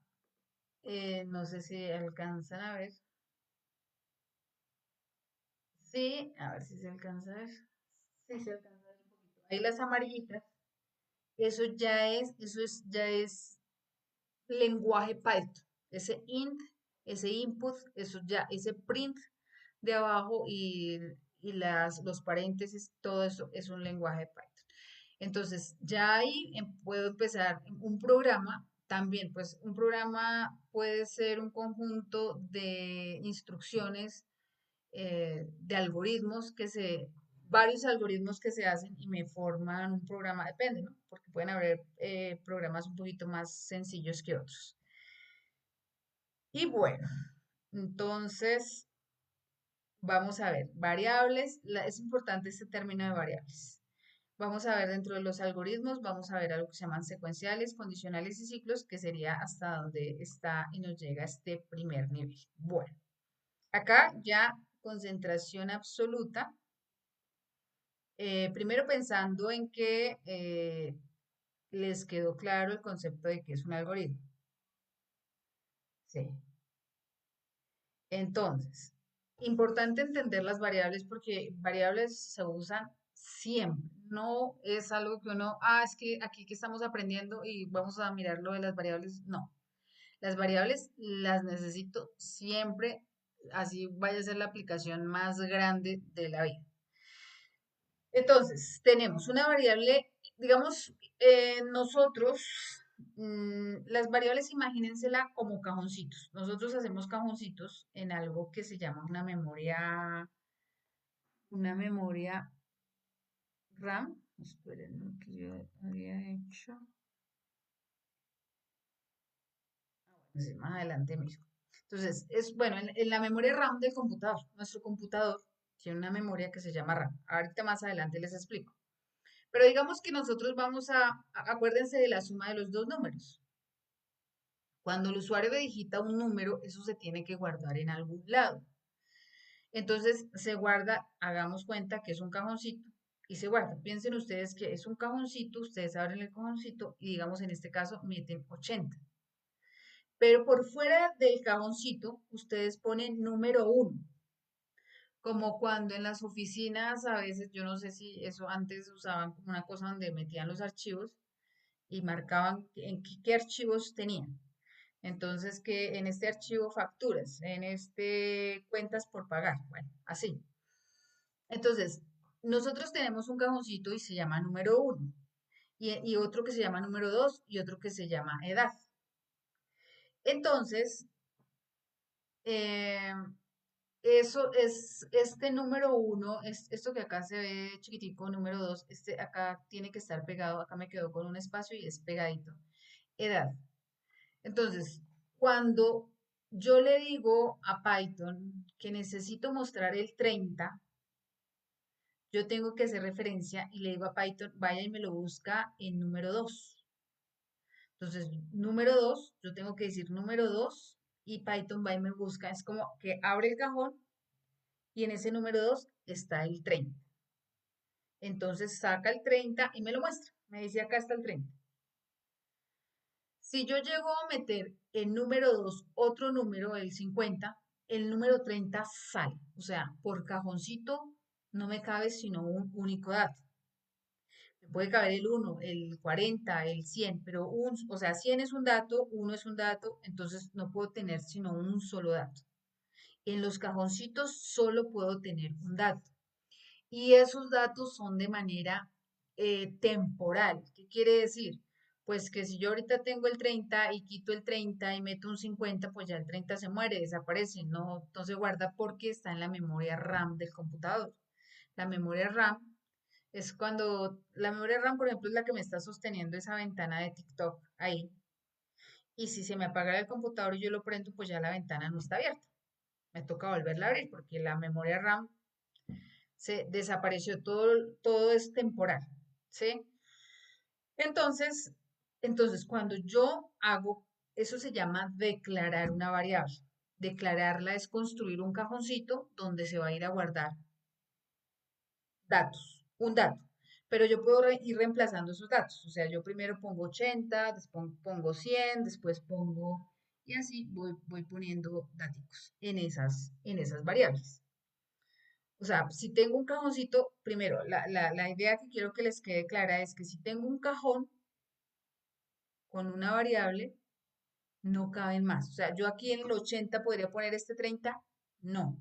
no sé si alcanzan a ver. Sí, a ver si se alcanza a ver. Sí, se alcanza a ver un poquito. Ahí las amarillitas, eso ya es lenguaje Python. Ese int, ese input, eso ya, ese print de abajo y los paréntesis, todo eso es un lenguaje Python. Entonces, ya ahí puedo empezar un programa. También, pues un programa puede ser un conjunto de instrucciones, de algoritmos varios algoritmos que se hacen y me forman un programa, depende, ¿no? Porque pueden haber programas un poquito más sencillos que otros. Y bueno, entonces vamos a ver, variables, es importante este término de variables. Vamos a ver dentro de los algoritmos, vamos a ver algo que se llaman secuenciales, condicionales y ciclos, que sería hasta donde está y nos llega este primer nivel. Bueno, acá ya concentración absoluta. Primero pensando en que ¿Les quedó claro el concepto de qué es un algoritmo? Sí. Entonces, importante entender las variables porque variables se usan siempre. No es algo que uno, es que aquí que estamos aprendiendo y vamos a mirar lo de las variables. No. Las variables las necesito siempre, así vaya a ser la aplicación más grande de la vida. Entonces, tenemos una variable, digamos, nosotros, las variables, imagínensela como cajoncitos. Nosotros hacemos cajoncitos en algo que se llama una memoria RAM. Esperen, lo que yo había hecho. Pues, más adelante mismo. Entonces, es bueno, en la memoria RAM del computador. Nuestro computador tiene una memoria que se llama RAM. Ahorita más adelante les explico. Pero digamos que nosotros acuérdense de la suma de los dos números. Cuando el usuario digita un número, eso se tiene que guardar en algún lado. Entonces se guarda, hagamos cuenta que es un cajoncito y se guarda. Piensen ustedes que es un cajoncito, ustedes abren el cajoncito y digamos en este caso meten 80. Pero por fuera del cajoncito ustedes ponen número uno. Como cuando en las oficinas a veces, yo no sé si eso antes usaban como una cosa donde metían los archivos y marcaban en qué archivos tenían. Entonces, que en este archivo facturas, en este cuentas por pagar, bueno, así. Entonces, nosotros tenemos un cajoncito y se llama número uno, y otro que se llama número dos, y otro que se llama edad. Entonces, eh, eso es, este número uno, es esto que acá se ve chiquitico, número dos, este acá tiene que estar pegado, acá me quedó con un espacio y es pegadito. Edad. Entonces, cuando yo le digo a Python que necesito mostrar el 30, yo tengo que hacer referencia y le digo a Python, vaya y me lo busca en número 2. Entonces, número 2, yo tengo que decir número 2 y Python va y me busca. Es como que abre el cajón y en ese número 2 está el 30. Entonces, saca el 30 y me lo muestra. Me dice acá está el 30. Si yo llego a meter el número 2 otro número, el 50, el número 30 sale. O sea, por cajoncito no me cabe sino un único dato. Me puede caber el uno, el 40, el 100, pero o sea, 100 es un dato, uno es un dato, entonces no puedo tener sino un solo dato. En los cajoncitos solo puedo tener un dato. Y esos datos son de manera temporal. ¿Qué quiere decir? Pues que si yo ahorita tengo el 30 y quito el 30 y meto un 50, pues ya el 30 se muere, desaparece, no se guarda porque está en la memoria RAM del computador. La memoria RAM es cuando, la memoria RAM, por ejemplo, es la que me está sosteniendo esa ventana de TikTok ahí. Y si se me apaga el computador y yo lo prendo, pues ya la ventana no está abierta. Me toca volverla a abrir porque la memoria RAM se desapareció, todo es temporal, ¿sí? Entonces, entonces, cuando yo hago, eso se llama declarar una variable. Declararla es construir un cajoncito donde se va a ir a guardar datos, un dato. Pero yo puedo ir reemplazando esos datos. O sea, yo primero pongo 80, después pongo 100, después pongo, y así voy poniendo datos en esas variables. O sea, si tengo un cajoncito, primero, la idea que quiero que les quede clara es que si tengo un cajón con una variable, no caben más. O sea, yo aquí en el 80 podría poner este 30, no.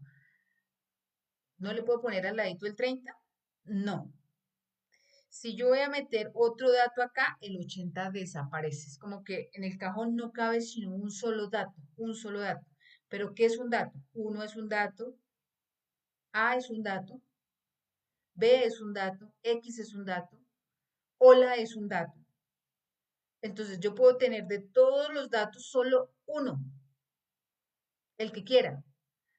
¿No le puedo poner al ladito el 30? No. Si yo voy a meter otro dato acá, el 80 desaparece. Es como que en el cajón no cabe sino un solo dato, un solo dato. Pero ¿qué es un dato? Uno es un dato, A es un dato, B es un dato, X es un dato, hola es un dato. Entonces yo puedo tener de todos los datos solo uno, el que quiera,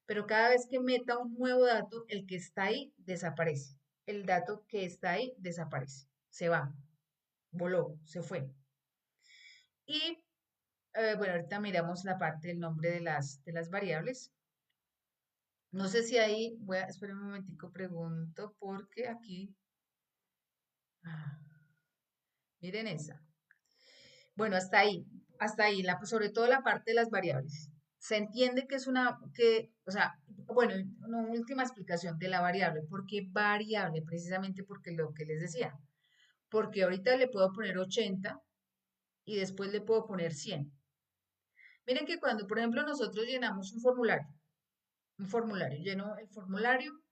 pero cada vez que meta un nuevo dato, el que está ahí desaparece. El dato que está ahí desaparece, se va, voló, se fue. Y bueno, ahorita miramos la parte del nombre de las variables. No sé si ahí, esperar un momentico, pregunto, porque aquí, ah, miren esa. Bueno, hasta ahí, sobre todo la parte de las variables. Se entiende que es o sea, bueno, una última explicación de la variable. ¿Por qué variable? Precisamente porque lo que les decía. Porque ahorita le puedo poner 80 y después le puedo poner 100. Miren que cuando, por ejemplo, nosotros llenamos un formulario, lleno el formulario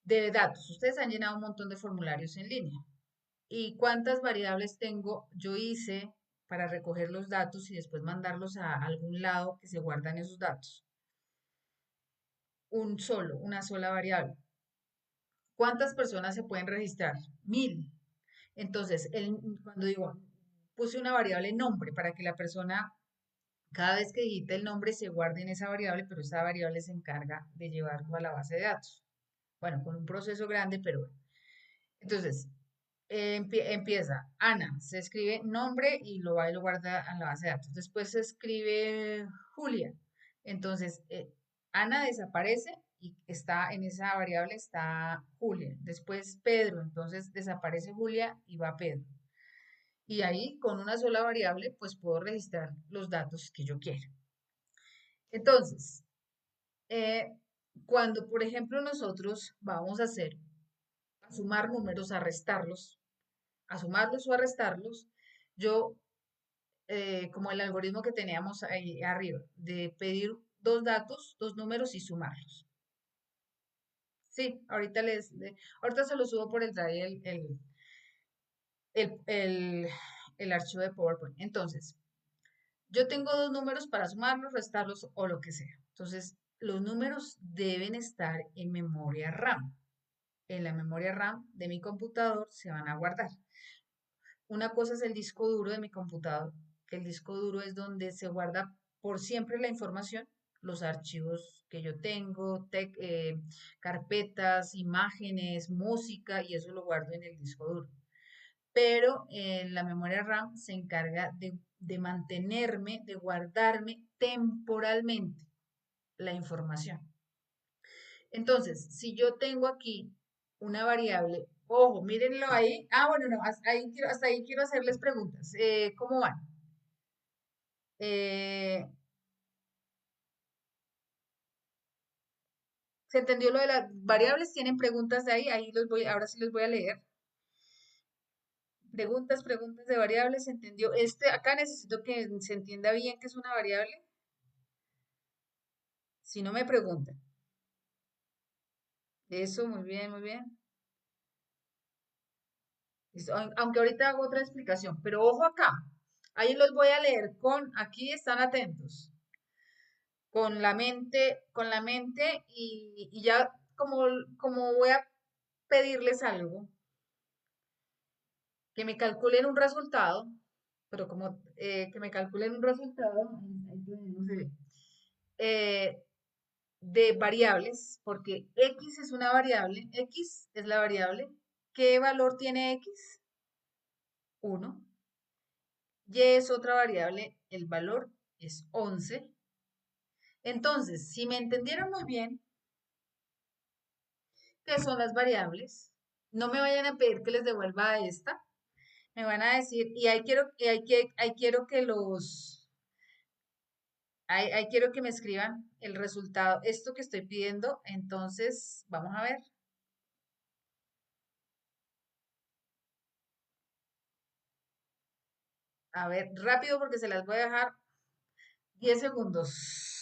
de datos. Ustedes han llenado un montón de formularios en línea. ¿Y cuántas variables tengo? Yo hice para recoger los datos y después mandarlos a algún lado que se guardan esos datos. Una sola variable. ¿Cuántas personas se pueden registrar? 1000. Entonces, cuando digo, puse una variable nombre para que la persona, cada vez que digite el nombre, se guarde en esa variable, pero esa variable se encarga de llevarlo a la base de datos. Bueno, con un proceso grande, pero bueno. Entonces, empieza Ana, se escribe nombre y lo va y lo guarda en la base de datos. Después se escribe Julia. Entonces, Ana desaparece y está en esa variable, está Julia. Después Pedro, entonces desaparece Julia y va Pedro. Y ahí con una sola variable, pues puedo registrar los datos que yo quiera. Entonces, eh, cuando, por ejemplo, nosotros vamos a sumar números, a sumarlos o a restarlos, yo, como el algoritmo que teníamos ahí arriba, de pedir dos datos, dos números y sumarlos. Sí, ahorita se lo subo por el Drive el, el, el archivo de PowerPoint. Entonces, yo tengo dos números para sumarlos, restarlos o lo que sea. Entonces, los números deben estar en memoria RAM. En la memoria RAM de mi computador se van a guardar. Una cosa es el disco duro de mi computador, que el disco duro es donde se guarda por siempre la información, los archivos que yo tengo, carpetas, imágenes, música, y eso lo guardo en el disco duro. Pero la memoria RAM se encarga de mantenerme, de guardarme temporalmente la información. Entonces, si yo tengo aquí una variable, ojo, mírenlo ahí. Ah, bueno, no, hasta ahí quiero hacerles preguntas. ¿Cómo van? Eh, ¿Se entendió lo de las variables? ¿Tienen preguntas de ahí? Ahora sí les voy a leer. Preguntas de variables, ¿se entendió? Acá necesito que se entienda bien qué es una variable. Si no me preguntan. Eso, muy bien, muy bien. Listo, aunque ahorita hago otra explicación, pero ojo acá. Ahí los voy a leer aquí están atentos. Con la mente y ya como voy a pedirles algo, que me calculen un resultado, pero que me calculen un resultado, no se ve, eh, de variables, porque X es una variable, X es la variable. ¿Qué valor tiene X? 1. Y es otra variable, el valor es 11. Entonces, si me entendieron muy bien, ¿qué son las variables? No me vayan a pedir que les devuelva esta. Me van a decir, y ahí quiero que ahí quiero que me escriban el resultado, esto que estoy pidiendo. Entonces, vamos a ver. A ver, rápido porque se las voy a dejar 10 segundos.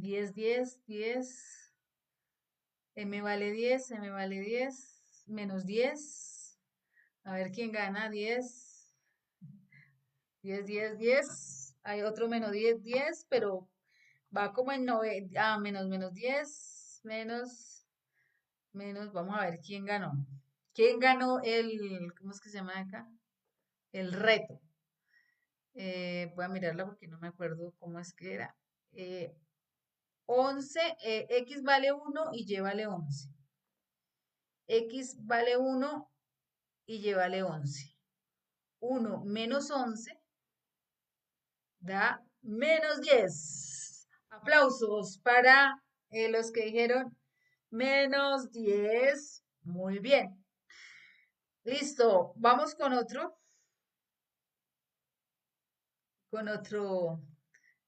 10, 10, 10. M vale 10, M vale 10, menos 10. A ver quién gana. 10, 10, 10, 10. Hay otro menos 10, 10, pero va como en 9. Ah, menos 10, menos. Vamos a ver quién ganó. ¿Quién ganó cómo es que se llama acá? El reto. Voy a mirarla porque no me acuerdo cómo es que era. Eh, 11, X vale 1 y Y vale 11. X vale 1 y Y vale 11. 1 menos 11 da menos 10. Aplausos para Los que dijeron -10, muy bien. Listo, vamos con otro.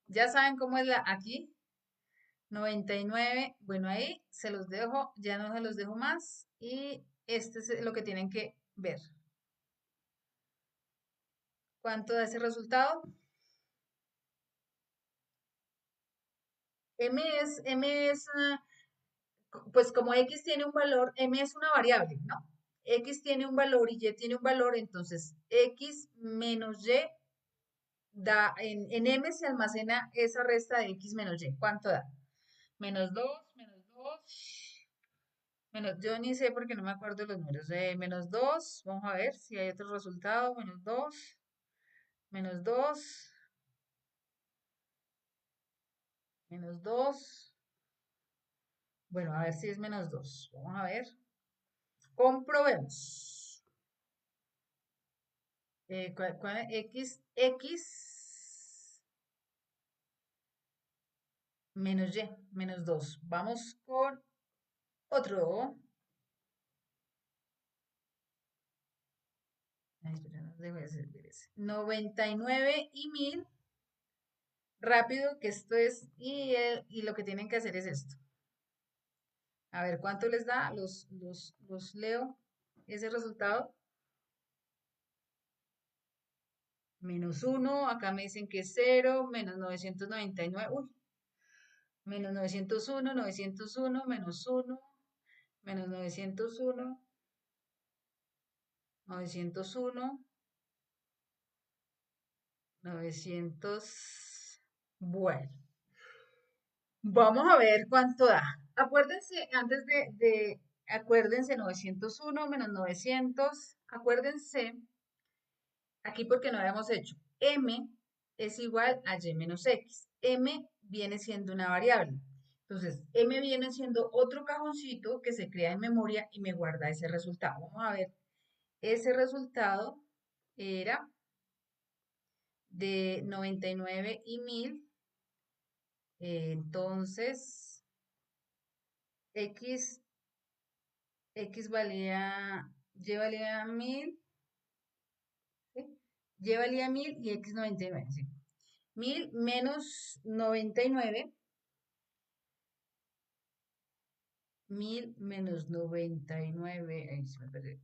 Ya saben cómo es la aquí. 99. Bueno, ahí se los dejo, ya no se los dejo más. Y este es lo que tienen que ver. ¿Cuánto da ese resultado? Pues como X tiene un valor, M es una variable, ¿no? X tiene un valor y Y tiene un valor, entonces X menos Y da, en M se almacena esa resta de X menos Y. ¿Cuánto da? Menos 2, yo ni sé porque no me acuerdo los números. -2, vamos a ver si hay otro resultado. Menos dos, -2. Bueno, a ver si es -2. Vamos a ver. Comprobemos. X menos Y, -2. Vamos con otro. Ay, espera, no dejo de hacer ese. 99 y 1000. Rápido, que esto es. Y lo que tienen que hacer es esto. A ver, ¿cuánto les da? Los leo. Ese resultado. -1. Acá me dicen que es 0. -999. Uy. -901. 901. -1. -901. 901. 900. Bueno, vamos a ver cuánto da. Acuérdense, acuérdense 901 -900. Acuérdense, aquí porque no habíamos hecho. M es igual a Y menos X. M viene siendo una variable. Entonces, M viene siendo otro cajoncito que se crea en memoria y me guarda ese resultado. Vamos a ver. Ese resultado era de 99 y 1000. Entonces, X, X valía, Y valía 1000, ¿sí? Y valía 1000 y X 99, ¿sí? 1000 menos 99, 1000 menos 99, ahí se me perdió.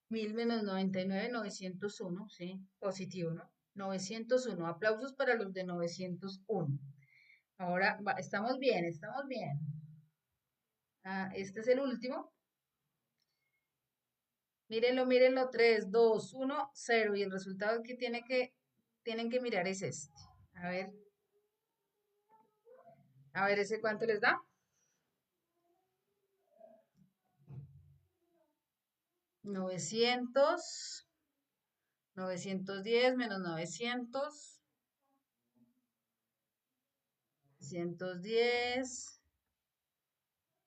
1000 menos 99, 901, ¿sí? Positivo, ¿no? 901. Aplausos para los de 901. Ahora, estamos bien, estamos bien. Este es el último. Mírenlo, mírenlo, 3, 2, 1, 0. Y el resultado que tienen que mirar es este. A ver ese cuánto les da. 900, 910 menos 900, 910,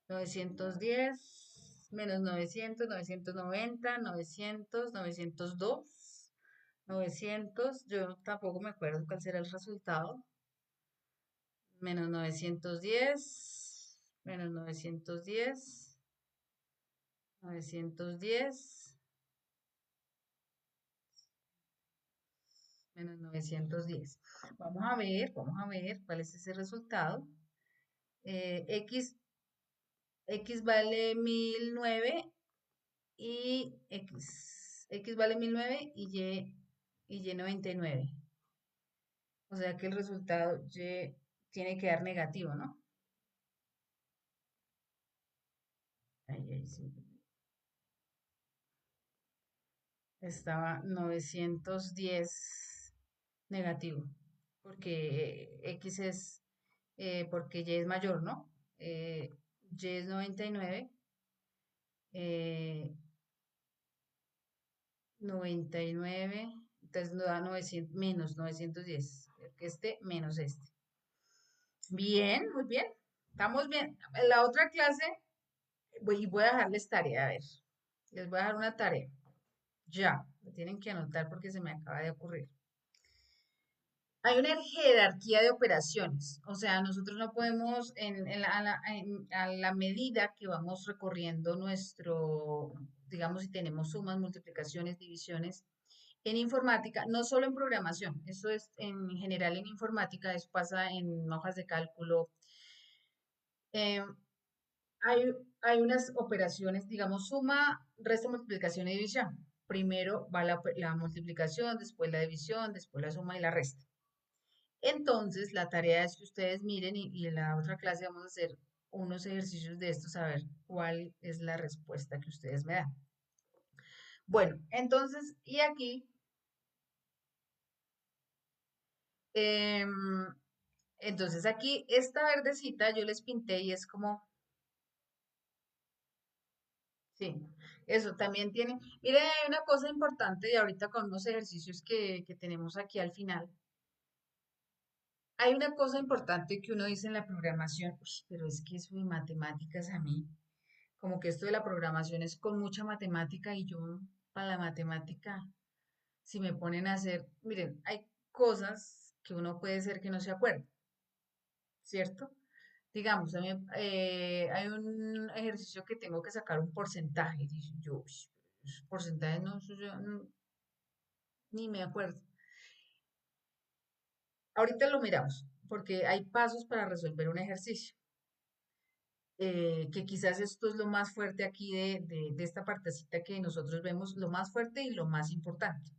910 menos 900, 990, 900, 902, 900. Yo tampoco me acuerdo cuál será el resultado. Menos 910, menos 910. 910 menos 910. Vamos a ver cuál es ese resultado. X vale 1009 y X vale 1009 y Y 99. O sea que el resultado Y tiene que dar negativo, ¿no? Ahí sí. Estaba 910 negativo, porque X es, porque Y es mayor, ¿no? Y es 99, eh, 99, entonces nos da 900, menos 910, que este menos este. Bien, muy bien, estamos bien. En la otra clase voy a dejarles tarea, a ver, les voy a dar una tarea, ya, lo tienen que anotar porque se me acaba de ocurrir. Hay una jerarquía de operaciones, o sea, nosotros no podemos, a la medida que vamos recorriendo nuestro, digamos, si tenemos sumas, multiplicaciones, divisiones, en informática, no solo en programación, eso es en general en informática, eso pasa en hojas de cálculo. eh, hay, hay unas operaciones, digamos, suma, resto, multiplicación y división. Primero va la multiplicación, después la división, después la suma y la resta. Entonces, la tarea es que ustedes miren y en la otra clase vamos a hacer unos ejercicios de estos a ver cuál es la respuesta que ustedes me dan. Bueno, entonces, y aquí, em, entonces aquí, esta verdecita yo les pinté y es como, sí, eso también tiene. Miren, hay una cosa importante y ahorita con unos ejercicios que tenemos aquí al final. Hay una cosa importante que uno dice en la programación, "Uy, pero es que eso de matemáticas a mí, como que esto de la programación es con mucha matemática y yo para la matemática, si me ponen a hacer, miren, hay cosas que uno puede ser que no se acuerde, ¿cierto? Digamos, hay un ejercicio que tengo que sacar un porcentaje, y yo, "Uy, esos porcentajes no, eso yo ni me acuerdo. Ahorita lo miramos, porque hay pasos para resolver un ejercicio. Que quizás esto es lo más fuerte aquí de esta partecita que nosotros vemos, lo más fuerte y lo más importante.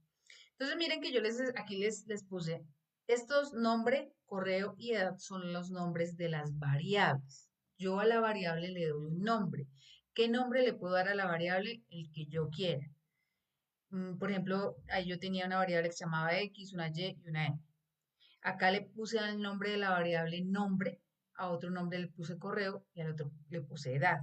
Entonces miren que yo aquí les puse estos nombre, correo y edad son los nombres de las variables. Yo a la variable le doy un nombre. ¿Qué nombre le puedo dar a la variable? El que yo quiera. Por ejemplo, ahí yo tenía una variable que se llamaba X, una Y y una M. Acá le puse al nombre de la variable nombre, a otro nombre le puse correo y al otro le puse edad.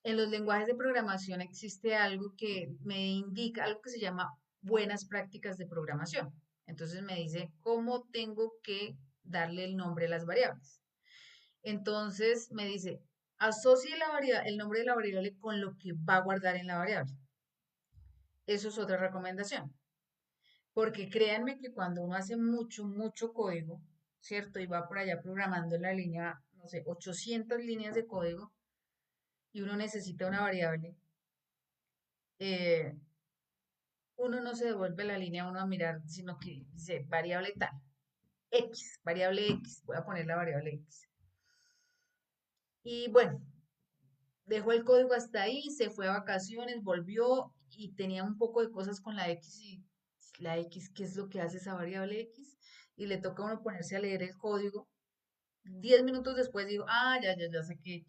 En los lenguajes de programación existe algo que me indica, algo que se llama buenas prácticas de programación. Entonces me dice cómo tengo que darle el nombre a las variables. Entonces me dice, asocie el nombre de la variable con lo que va a guardar en la variable. Eso es otra recomendación. Porque créanme que cuando uno hace mucho, mucho código, ¿cierto? Y va por allá programando en la línea, no sé, 800 líneas de código y uno necesita una variable, eh, uno no se devuelve la línea uno a mirar, sino que dice variable tal, X, variable X, voy a poner la variable X. Y bueno, dejó el código hasta ahí, se fue a vacaciones, volvió y tenía un poco de cosas con la X y la X, ¿qué es lo que hace esa variable X? Y le toca a uno ponerse a leer el código. 10 minutos después digo,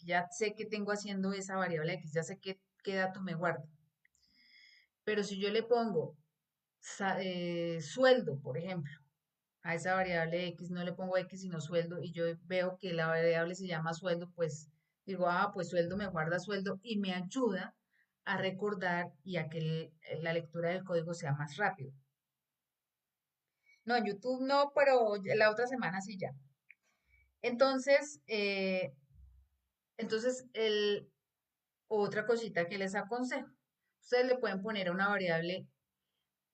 ya sé que tengo haciendo esa variable X, ya sé qué dato me guardo. Pero si yo le pongo sueldo, por ejemplo, a esa variable X, no le pongo X sino sueldo y yo veo que la variable se llama sueldo, pues digo, pues sueldo me guarda sueldo y me ayuda a recordar y a que la lectura del código sea más rápido. No, en YouTube no, pero la otra semana sí ya. Entonces, otra cosita que les aconsejo, ustedes le pueden poner a una variable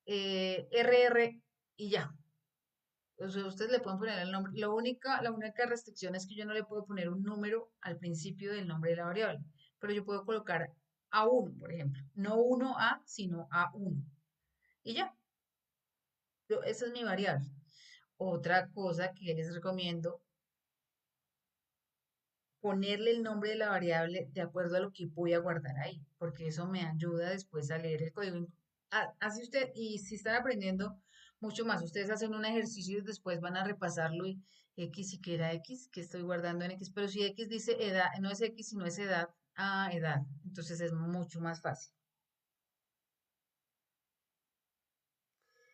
RR y ya. O sea, ustedes le pueden poner el nombre. La única restricción es que yo no le puedo poner un número al principio del nombre de la variable, pero yo puedo colocar A1, por ejemplo. No 1A, sino A1. Y ya, esa es mi variable. Otra cosa que les recomiendo, ponerle el nombre de la variable de acuerdo a lo que voy a guardar ahí, porque eso me ayuda después a leer el código. Así usted, y si están aprendiendo mucho más, ustedes hacen un ejercicio y después van a repasarlo y X y que era X, que estoy guardando en X, pero si X dice edad, no es X, sino es edad, edad, entonces es mucho más fácil.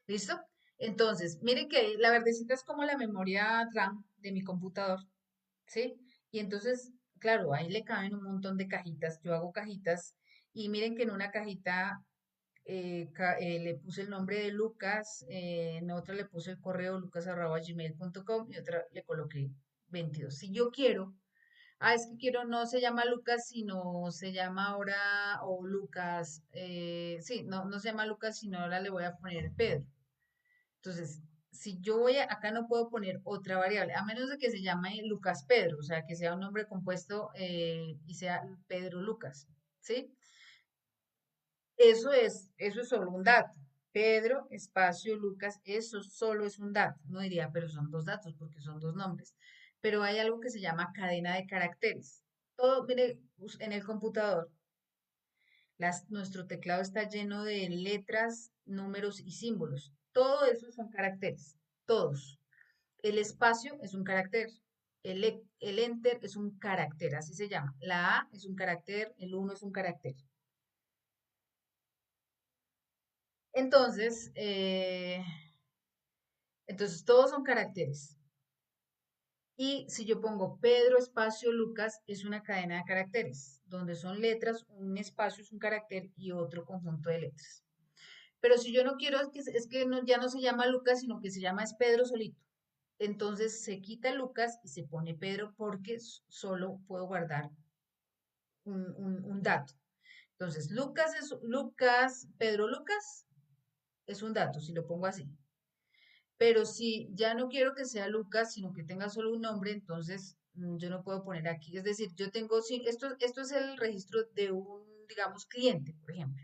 ¿Listo? Entonces, miren que la verdecita es como la memoria RAM de mi computador. ¿Sí? Y entonces, claro, ahí le caben un montón de cajitas. Yo hago cajitas y miren que en una cajita le puse el nombre de Lucas, en otra le puse el correo lucas@gmail.com y otra le coloqué 22. Si yo quiero, es que quiero, no se llama Lucas, sino se llama ahora, o Lucas, sí, no se llama Lucas, sino ahora le voy a poner Pedro. Entonces, si yo acá no puedo poner otra variable, a menos de que se llame Lucas Pedro, o sea, que sea un nombre compuesto y sea Pedro Lucas, ¿sí? Eso es solo un dato. Pedro, espacio, Lucas, eso solo es un dato. No diría, pero son dos datos porque son dos nombres. Pero hay algo que se llama cadena de caracteres. Todo, mire, en el computador, nuestro teclado está lleno de letras, números y símbolos. Todo eso son caracteres. Todos. El espacio es un carácter. El enter es un carácter, así se llama. La A es un carácter, el uno es un carácter. Entonces, entonces todos son caracteres. Y si yo pongo Pedro espacio Lucas, es una cadena de caracteres, donde son letras, un espacio es un carácter y otro conjunto de letras. Pero si yo no quiero, es que ya no se llama Lucas, sino que se llama es Pedro solito. Entonces se quita Lucas y se pone Pedro porque solo puedo guardar un dato. Entonces, Pedro Lucas es un dato, si lo pongo así. Pero si ya no quiero que sea Lucas, sino que tenga solo un nombre, entonces yo no puedo poner aquí. Es decir, yo tengo, sí, esto es el registro de un, digamos, cliente, por ejemplo.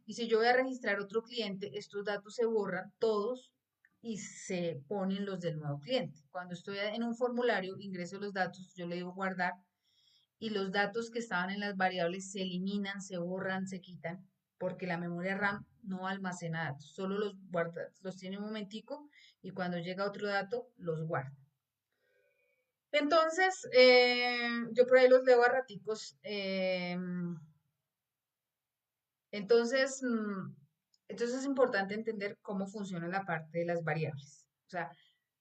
Y si yo voy a registrar otro cliente, estos datos se borran todos y se ponen los del nuevo cliente. Cuando estoy en un formulario, ingreso los datos, yo le digo guardar y los datos que estaban en las variables se eliminan, se borran, se quitan, porque la memoria RAM no almacena datos, solo los guarda, los tiene un momentico y cuando llega otro dato, los guarda. Entonces, yo por ahí los leo a raticos. Entonces, entonces es importante entender cómo funciona la parte de las variables. O sea,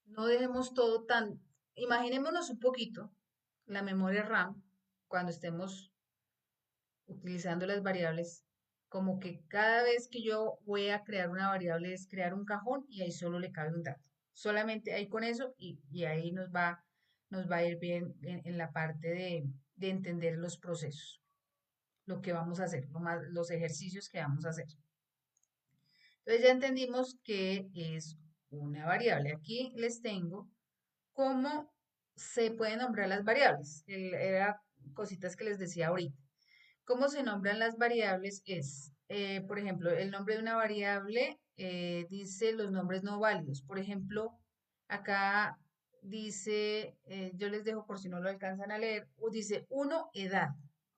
no dejemos todo tan... Imaginémonos un poquito la memoria RAM cuando estemos utilizando las variables, como que cada vez que yo voy a crear una variable es crear un cajón y ahí solo le cabe un dato. Solamente ahí con eso y ahí nos va a ir bien en la parte de entender los procesos, lo que vamos a hacer, los ejercicios que vamos a hacer. Entonces ya entendimos que es una variable. Aquí les tengo cómo se pueden nombrar las variables. Era cositas que les decía ahorita. ¿Cómo se nombran las variables? Por ejemplo, el nombre de una variable dice los nombres no válidos. Por ejemplo, acá dice, yo les dejo por si no lo alcanzan a leer, dice uno edad,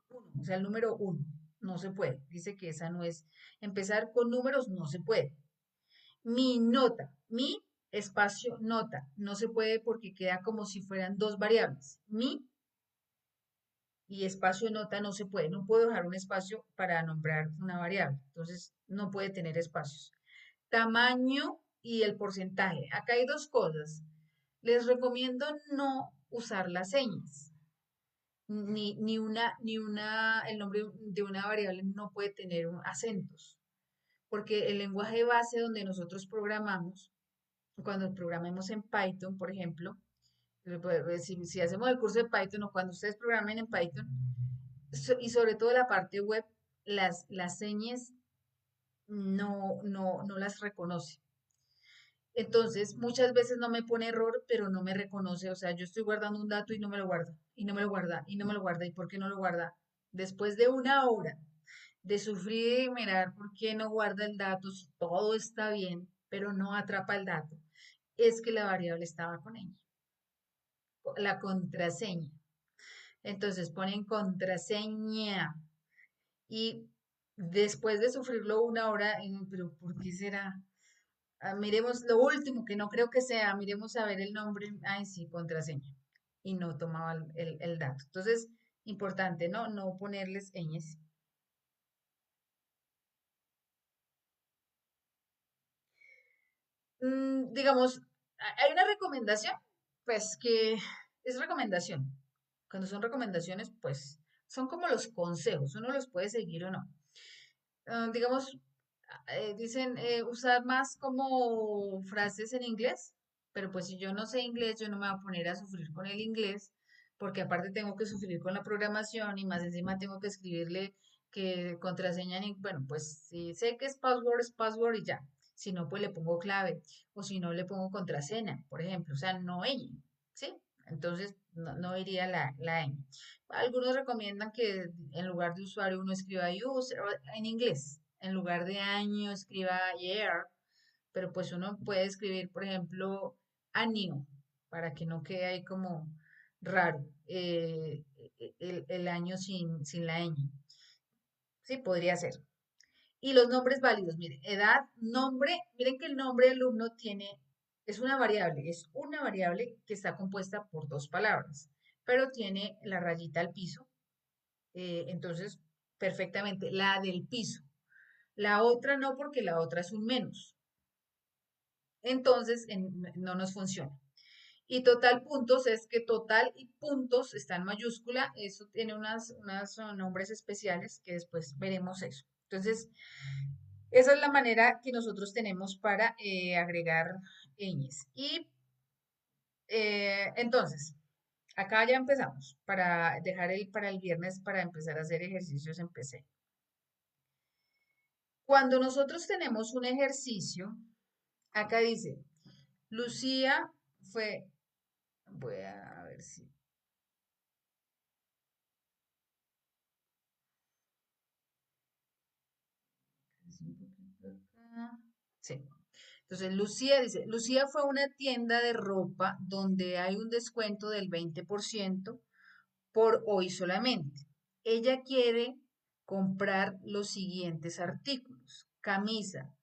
uno, o sea, el número uno, no se puede. Dice que esa no es, empezar con números no se puede. Mi nota, mi espacio nota, no se puede porque queda como si fueran dos variables. Mi y espacio nota no se puede. No puedo dejar un espacio para nombrar una variable. Entonces, no puede tener espacios. Tamaño y el porcentaje. Acá hay dos cosas. Les recomiendo no usar las señas. El nombre de una variable no puede tener acentos. Porque el lenguaje base donde nosotros programamos, cuando programemos en Python, por ejemplo, si hacemos el curso de Python o cuando ustedes programen en Python, y sobre todo la parte web, las señas no las reconoce. Entonces, muchas veces no me pone error, pero no me reconoce. O sea, yo estoy guardando un dato y no me lo guarda, y no me lo guarda, y no me lo guarda. ¿Y por qué no lo guarda? Después de una hora de sufrir y mirar por qué no guarda el dato, si todo está bien, pero no atrapa el dato, es que la variable estaba con ella, la contraseña. Entonces ponen contraseña y después de sufrirlo una hora, pero ¿por qué será? Miremos lo último, que no creo que sea, miremos a ver el nombre, ay sí, contraseña, y no tomaba el dato. Entonces, importante, ¿no? No ponerles ñes. Digamos, hay una recomendación, pues que es recomendación. Cuando son recomendaciones, pues son como los consejos, uno los puede seguir o no. Digamos, dicen usar más como frases en inglés, pero pues si yo no sé inglés, yo no me voy a poner a sufrir con el inglés, porque aparte tengo que sufrir con la programación y más encima tengo que escribirle que contraseña, bueno, pues si sé que es password y ya. Si no, pues le pongo clave. O si no, le pongo contraseña, por ejemplo. O sea, no ñ, ¿sí? Entonces, no iría la ñ. Algunos recomiendan que en lugar de usuario uno escriba user en inglés. En lugar de año escriba year. Pero pues uno puede escribir, por ejemplo, año, para que no quede ahí como raro el año sin la ñ. Sí, podría ser. Y los nombres válidos, miren, edad, nombre, miren que el nombre del alumno es una variable que está compuesta por dos palabras, pero tiene la rayita al piso, entonces, perfectamente, la del piso. La otra no, porque la otra es un menos, entonces no nos funciona. Y total puntos es que total y puntos está en mayúscula, eso tiene unas nombres especiales que después veremos eso. Entonces, esa es la manera que nosotros tenemos para agregar ñes. Y entonces, acá ya empezamos para dejar para el viernes para empezar a hacer ejercicios en PC. Cuando nosotros tenemos un ejercicio, acá dice, Lucía fue, voy a ver si, sí. Entonces, Lucía dice, Lucía fue a una tienda de ropa donde hay un descuento del 20% por hoy solamente. Ella quiere comprar los siguientes artículos. Camisa,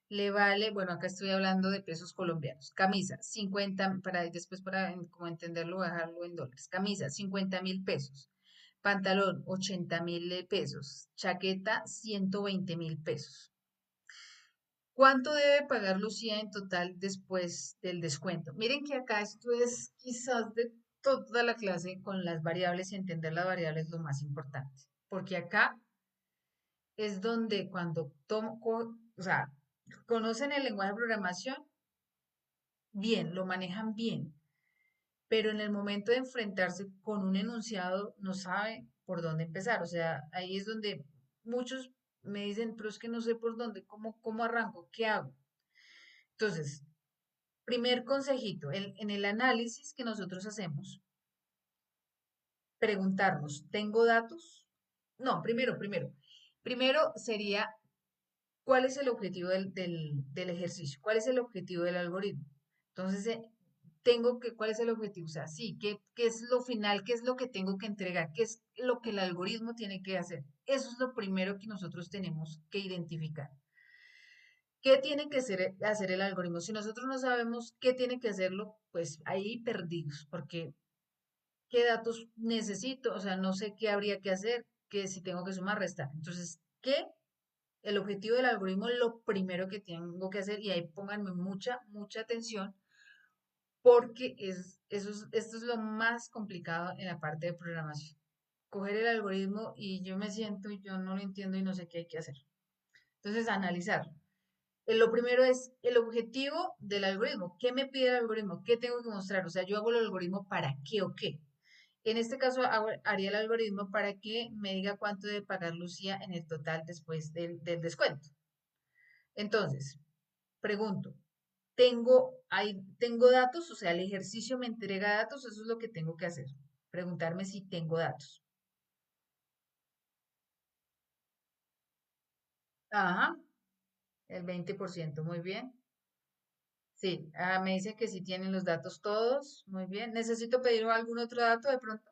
le vale, bueno, acá estoy hablando de pesos colombianos. Camisa, 50, después para como entenderlo, bajarlo en dólares. Camisa, 50.000 pesos. Pantalón, 80.000 pesos. Chaqueta, 120.000 pesos. ¿Cuánto debe pagar Lucía en total después del descuento? Miren que acá esto es quizás de toda la clase con las variables y entender las variables es lo más importante. Porque acá es donde cuando o sea, conocen el lenguaje de programación, bien, lo manejan bien, pero en el momento de enfrentarse con un enunciado no sabe por dónde empezar. O sea, ahí es donde muchos me dicen, pero es que no sé por dónde, cómo arranco, qué hago. Entonces, primer consejito, en el análisis que nosotros hacemos, preguntarnos, ¿tengo datos? No, primero sería, ¿cuál es el objetivo del ejercicio? ¿Cuál es el objetivo del algoritmo? Entonces, ¿cuál es el objetivo? O sea, sí, ¿qué es lo final? ¿Qué es lo que tengo que entregar? ¿Qué es lo que el algoritmo tiene que hacer? Eso es lo primero que nosotros tenemos que identificar. ¿Qué tiene que hacer el algoritmo? Si nosotros no sabemos qué tiene que hacerlo, pues ahí perdidos, porque ¿qué datos necesito? O sea, no sé qué habría que hacer, que si tengo que sumar, restar. Entonces, ¿qué? El objetivo del algoritmo es lo primero que tengo que hacer y ahí pónganme mucha atención porque esto es lo más complicado en la parte de programación. Coger el algoritmo y yo me siento y yo no lo entiendo y no sé qué hay que hacer. Entonces, analizarlo. Lo primero es el objetivo del algoritmo. ¿Qué me pide el algoritmo? ¿Qué tengo que mostrar? O sea, yo hago el algoritmo para qué o qué. En este caso, haría el algoritmo para que me diga cuánto debe pagar Lucía en el total después del descuento. Entonces, pregunto, ¿tengo datos? O sea, el ejercicio me entrega datos, eso es lo que tengo que hacer. Preguntarme si tengo datos. Ajá, el 20%, muy bien. Sí, me dice que sí tienen los datos todos, muy bien. ¿Necesito pedir algún otro dato de pronto?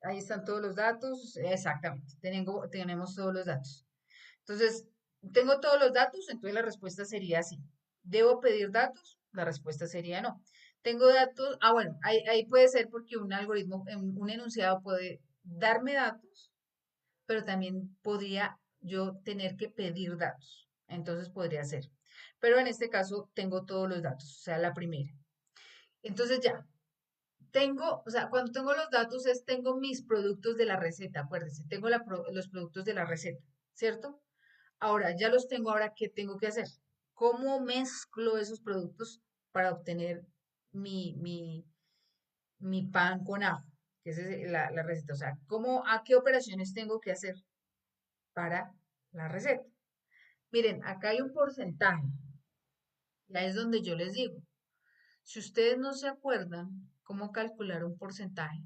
Ahí están todos los datos, exactamente, tenemos todos los datos. Entonces, tengo todos los datos, entonces la respuesta sería sí. ¿Debo pedir datos? La respuesta sería no. Tengo datos, bueno, ahí puede ser porque un algoritmo, un enunciado puede darme datos, pero también podría yo tener que pedir datos. Entonces podría ser. Pero en este caso tengo todos los datos, o sea, la primera. Entonces ya, o sea, cuando tengo los datos tengo mis productos de la receta, acuérdense, tengo los productos de la receta, ¿cierto? Ahora, ya los tengo, ahora, ¿qué tengo que hacer? ¿Cómo mezclo esos productos para obtener mi, mi, mi pan con ajo? que esa es la receta. O sea, a qué operaciones tengo que hacer para la receta. Miren, acá hay un porcentaje. Ya es donde yo les digo, si ustedes no se acuerdan cómo calcular un porcentaje,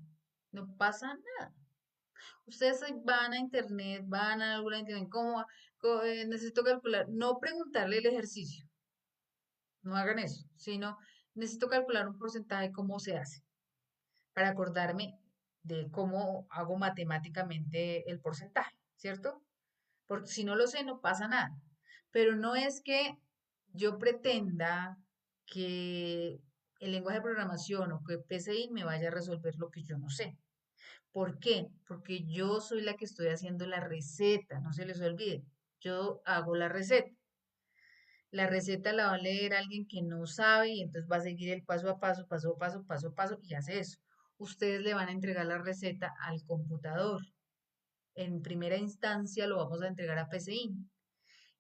no pasa nada. Ustedes ahí van a internet, van a alguna internet, necesito calcular? No preguntarle el ejercicio, no hagan eso, sino necesito calcular un porcentaje, ¿cómo se hace? Para acordarme de cómo hago matemáticamente el porcentaje, ¿cierto? Porque si no lo sé, no pasa nada. Pero no es que yo pretenda que el lenguaje de programación o que PCI me vaya a resolver lo que yo no sé. ¿Por qué? Porque yo soy la que estoy haciendo la receta, no se les olvide. Yo hago la receta. La receta la va a leer alguien que no sabe y entonces va a seguir el paso a paso, paso a paso, paso a paso y hace eso. Ustedes le van a entregar la receta al computador. En primera instancia lo vamos a entregar a PCI.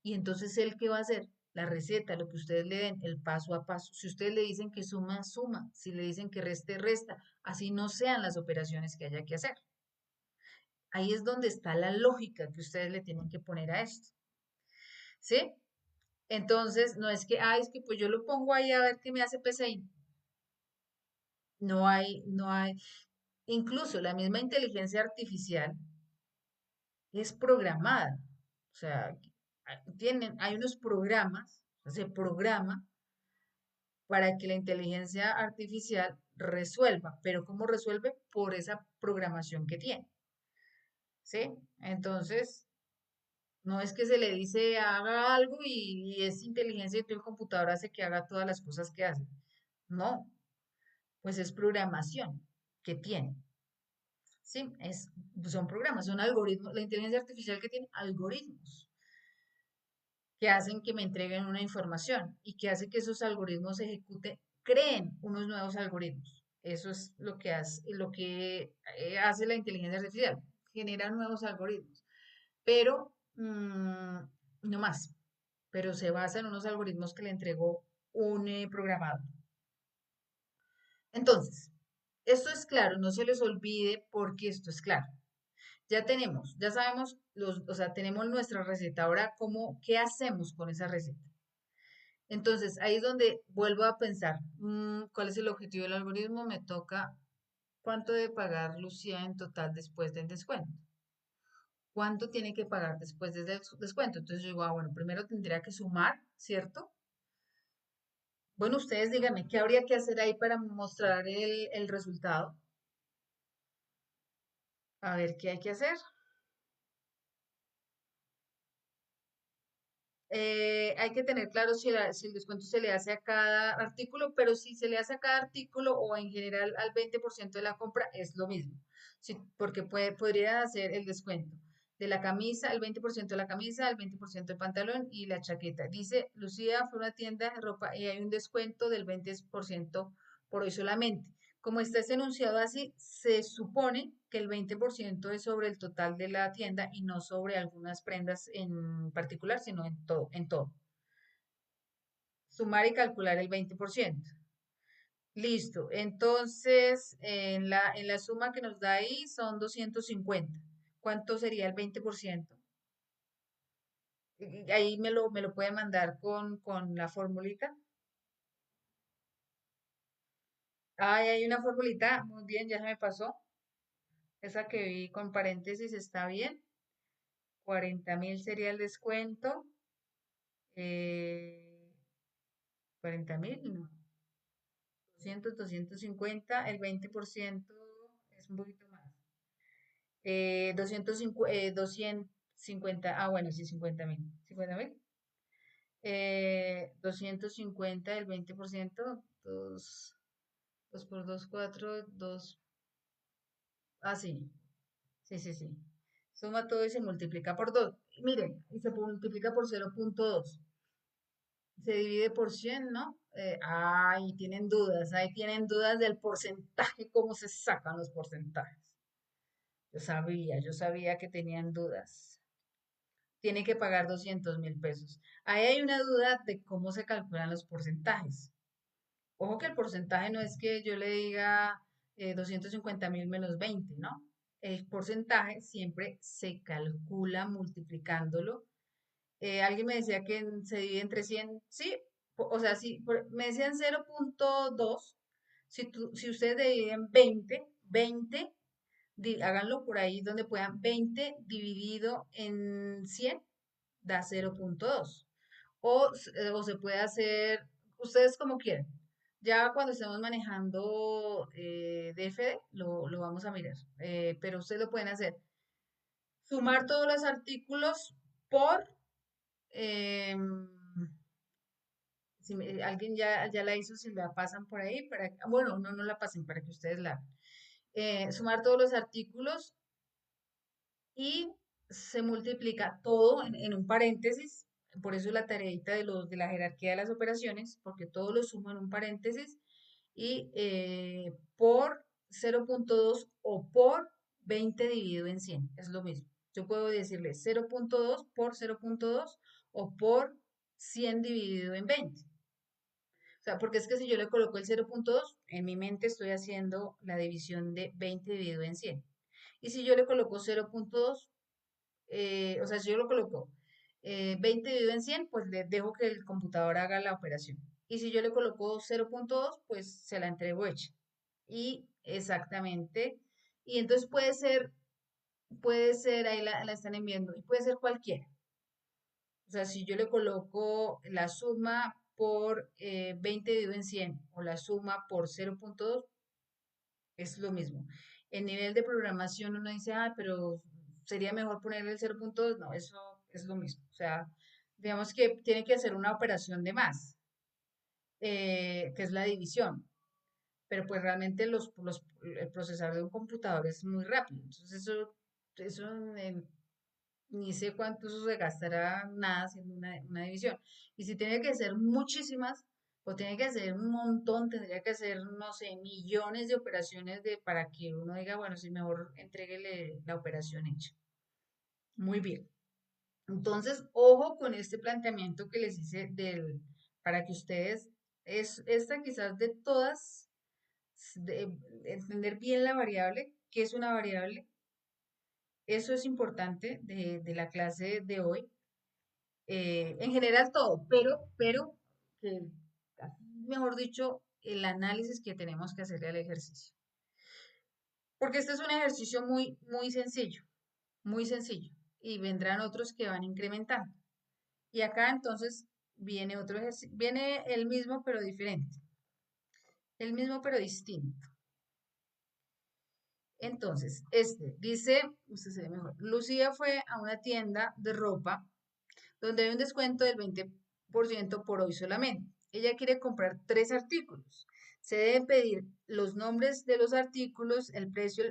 Y entonces él qué va a hacer, la receta, lo que ustedes le den, el paso a paso. Si ustedes le dicen que suma, suma. Si le dicen que reste, resta. Así no sean las operaciones que haya que hacer. Ahí es donde está la lógica que ustedes le tienen que poner a esto. ¿Sí? Entonces, no es que, es que pues yo lo pongo ahí a ver qué me hace PCI. No hay. Incluso la misma inteligencia artificial es programada. O sea, hay unos programas, se programa para que la inteligencia artificial resuelva, pero ¿cómo resuelve? Por esa programación que tiene, ¿sí? Entonces, no es que se le dice haga algo y es inteligencia y todo el computador hace que haga todas las cosas que hace. No, pues es programación que tiene, ¿sí? Son programas, son algoritmos, la inteligencia artificial que tiene algoritmos que hacen que me entreguen una información y que hace que esos algoritmos se ejecuten, creen unos nuevos algoritmos. Eso es lo que hace la inteligencia artificial, genera nuevos algoritmos, pero no más, pero se basa en unos algoritmos que le entregó un programador. Entonces, esto es claro, no se les olvide porque esto es claro. Ya sabemos, o sea, tenemos nuestra receta. Ahora, qué hacemos con esa receta? Entonces, ahí es donde vuelvo a pensar, ¿cuál es el objetivo del algoritmo? Me toca, ¿cuánto debe pagar Lucía en total después del descuento? ¿Cuánto tiene que pagar después del descuento? Entonces yo digo, bueno, primero tendría que sumar, ¿cierto? Bueno, ustedes díganme, ¿qué habría que hacer ahí para mostrar el resultado? A ver, ¿qué hay que hacer? Hay que tener claro si el descuento se le hace a cada artículo, pero si se le hace a cada artículo o en general al 20% de la compra, es lo mismo. Sí, porque podrían hacer el descuento de la camisa, el 20% de la camisa, el 20% del pantalón y la chaqueta. Dice, Lucía fue a una tienda de ropa y hay un descuento del 20% por hoy solamente. Como está ese enunciado así, se supone que el 20% es sobre el total de la tienda y no sobre algunas prendas en particular, sino en todo, en todo. Sumar y calcular el 20%. Listo. Entonces, en la suma que nos da ahí son 250. ¿Cuánto sería el 20%? Ahí me lo puede mandar con la formulita. Hay una formulita. Muy bien, ya se me pasó. Esa que vi con paréntesis está bien. 40.000 sería el descuento. 40.000, no. 250, el 20% es un poquito más. 250, bueno, sí, 50.000. 50.000. 250, el 20%, 2 por 2 4 2. Sí, sí, sí, sí. Suma todo y se multiplica por 2. Miren, y se multiplica por 0,2. Se divide por 100, ¿no? Ahí tienen dudas del porcentaje, cómo se sacan los porcentajes. Yo sabía que tenían dudas. Tiene que pagar 200.000 pesos. Ahí hay una duda de cómo se calculan los porcentajes. Ojo que el porcentaje no es que yo le diga, 250.000 menos 20, ¿no? El porcentaje siempre se calcula multiplicándolo. Alguien me decía que se divide entre 100, sí, o sea, sí, me decían 0,2. Si ustedes dividen 20, háganlo por ahí donde puedan, 20 dividido en 100 da 0,2. O se puede hacer, ustedes como quieran. Ya cuando estemos manejando DFD, lo vamos a mirar. Pero ustedes lo pueden hacer. Sumar todos los artículos por... em, si alguien ya la hizo, si la pasan por ahí, bueno, no la pasen para que ustedes la hagan. Sumar todos los artículos y se multiplica todo en un paréntesis. Por eso la tareita de la jerarquía de las operaciones, porque todo lo sumo en un paréntesis y por 0,2 o por 20 dividido en 100 es lo mismo. Yo puedo decirle 0,2 por 0,2 o por 100 dividido en 20. O sea, porque es que si yo le coloco el 0,2, en mi mente estoy haciendo la división de 20 dividido en 100. Y si yo le coloco 0,2, o sea, si yo lo coloco 20 dividido en 100, pues le dejo que el computador haga la operación. Y si yo le coloco 0,2, pues se la entrego hecha. Y exactamente. Y entonces puede ser, ahí la están enviando, y puede ser cualquiera. O sea, si yo le coloco la suma por 20 dividido en 100 o la suma por 0,2, es lo mismo. En nivel de programación uno dice, ah, pero sería mejor ponerle el 0,2. No, eso es lo mismo. O sea, digamos que tiene que hacer una operación de más, que es la división. Pero pues realmente el procesador de un computador es muy rápido. Entonces eso ni sé cuánto eso se gastará nada haciendo una división. Y si tiene que ser muchísimas, o tiene que ser un montón, tendría que hacer, no sé, millones de operaciones para que uno diga, bueno, sí, mejor entréguele la operación hecha. Muy bien. Entonces, ojo con este planteamiento que les hice para que ustedes, esta quizás de todas, entender bien la variable, qué es una variable. Eso es importante de la clase de hoy. En general todo, pero, que, mejor dicho, el análisis que tenemos que hacerle al ejercicio. Porque este es un ejercicio muy, muy sencillo, muy sencillo. Y vendrán otros que van incrementando. Y acá entonces viene otro ejercicio, viene el mismo pero diferente, el mismo pero distinto. Entonces, este dice, usted se ve mejor, Lucía fue a una tienda de ropa donde hay un descuento del 20% por hoy solamente. Ella quiere comprar 3 artículos. Se deben pedir los nombres de los artículos, el precio,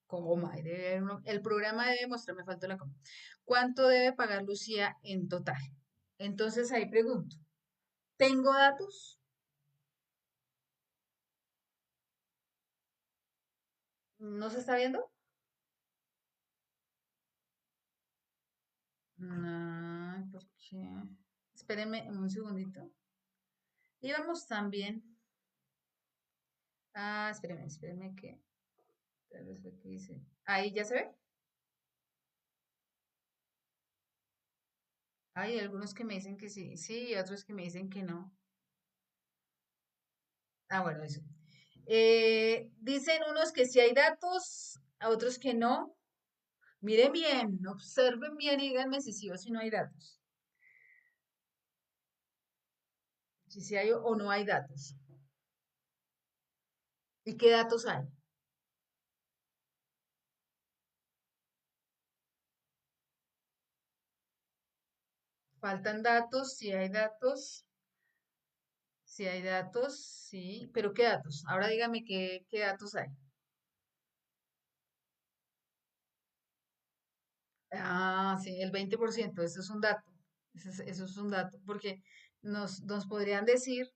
con coma, el programa debe mostrar, me faltó la coma. ¿Cuánto debe pagar Lucía en total? Entonces ahí pregunto, ¿tengo datos? ¿No se está viendo? No, ¿por qué? Espérenme un segundito. Íbamos también. Ah, espérenme que tal vez fue que hice. Ahí ya se ve. Hay algunos que me dicen que sí, sí, y otros que me dicen que no. Ah, bueno, eso. Dicen unos que sí hay datos, a otros que no. Miren bien, observen bien y díganme si sí o si no hay datos. Si sí hay o no hay datos. ¿Y qué datos hay? Faltan datos, si hay datos, si hay datos, sí, pero ¿qué datos? Ahora dígame qué datos hay. Ah, sí, el 20%, eso es un dato. Eso es un dato, porque nos podrían decir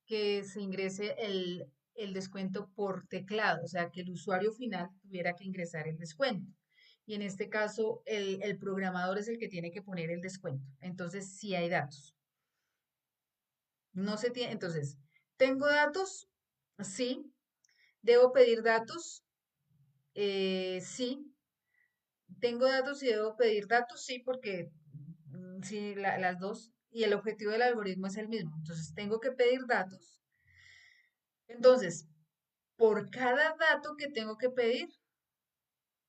que se ingrese el descuento por teclado, o sea, que el usuario final tuviera que ingresar el descuento. Y en este caso, el programador es el que tiene que poner el descuento. Entonces, sí hay datos. No se tiene, entonces, tengo datos. Sí. ¿Debo pedir datos? Sí. ¿Tengo datos y debo pedir datos? Sí, porque sí, las dos. Y el objetivo del algoritmo es el mismo. Entonces, tengo que pedir datos. Entonces, por cada dato que tengo que pedir,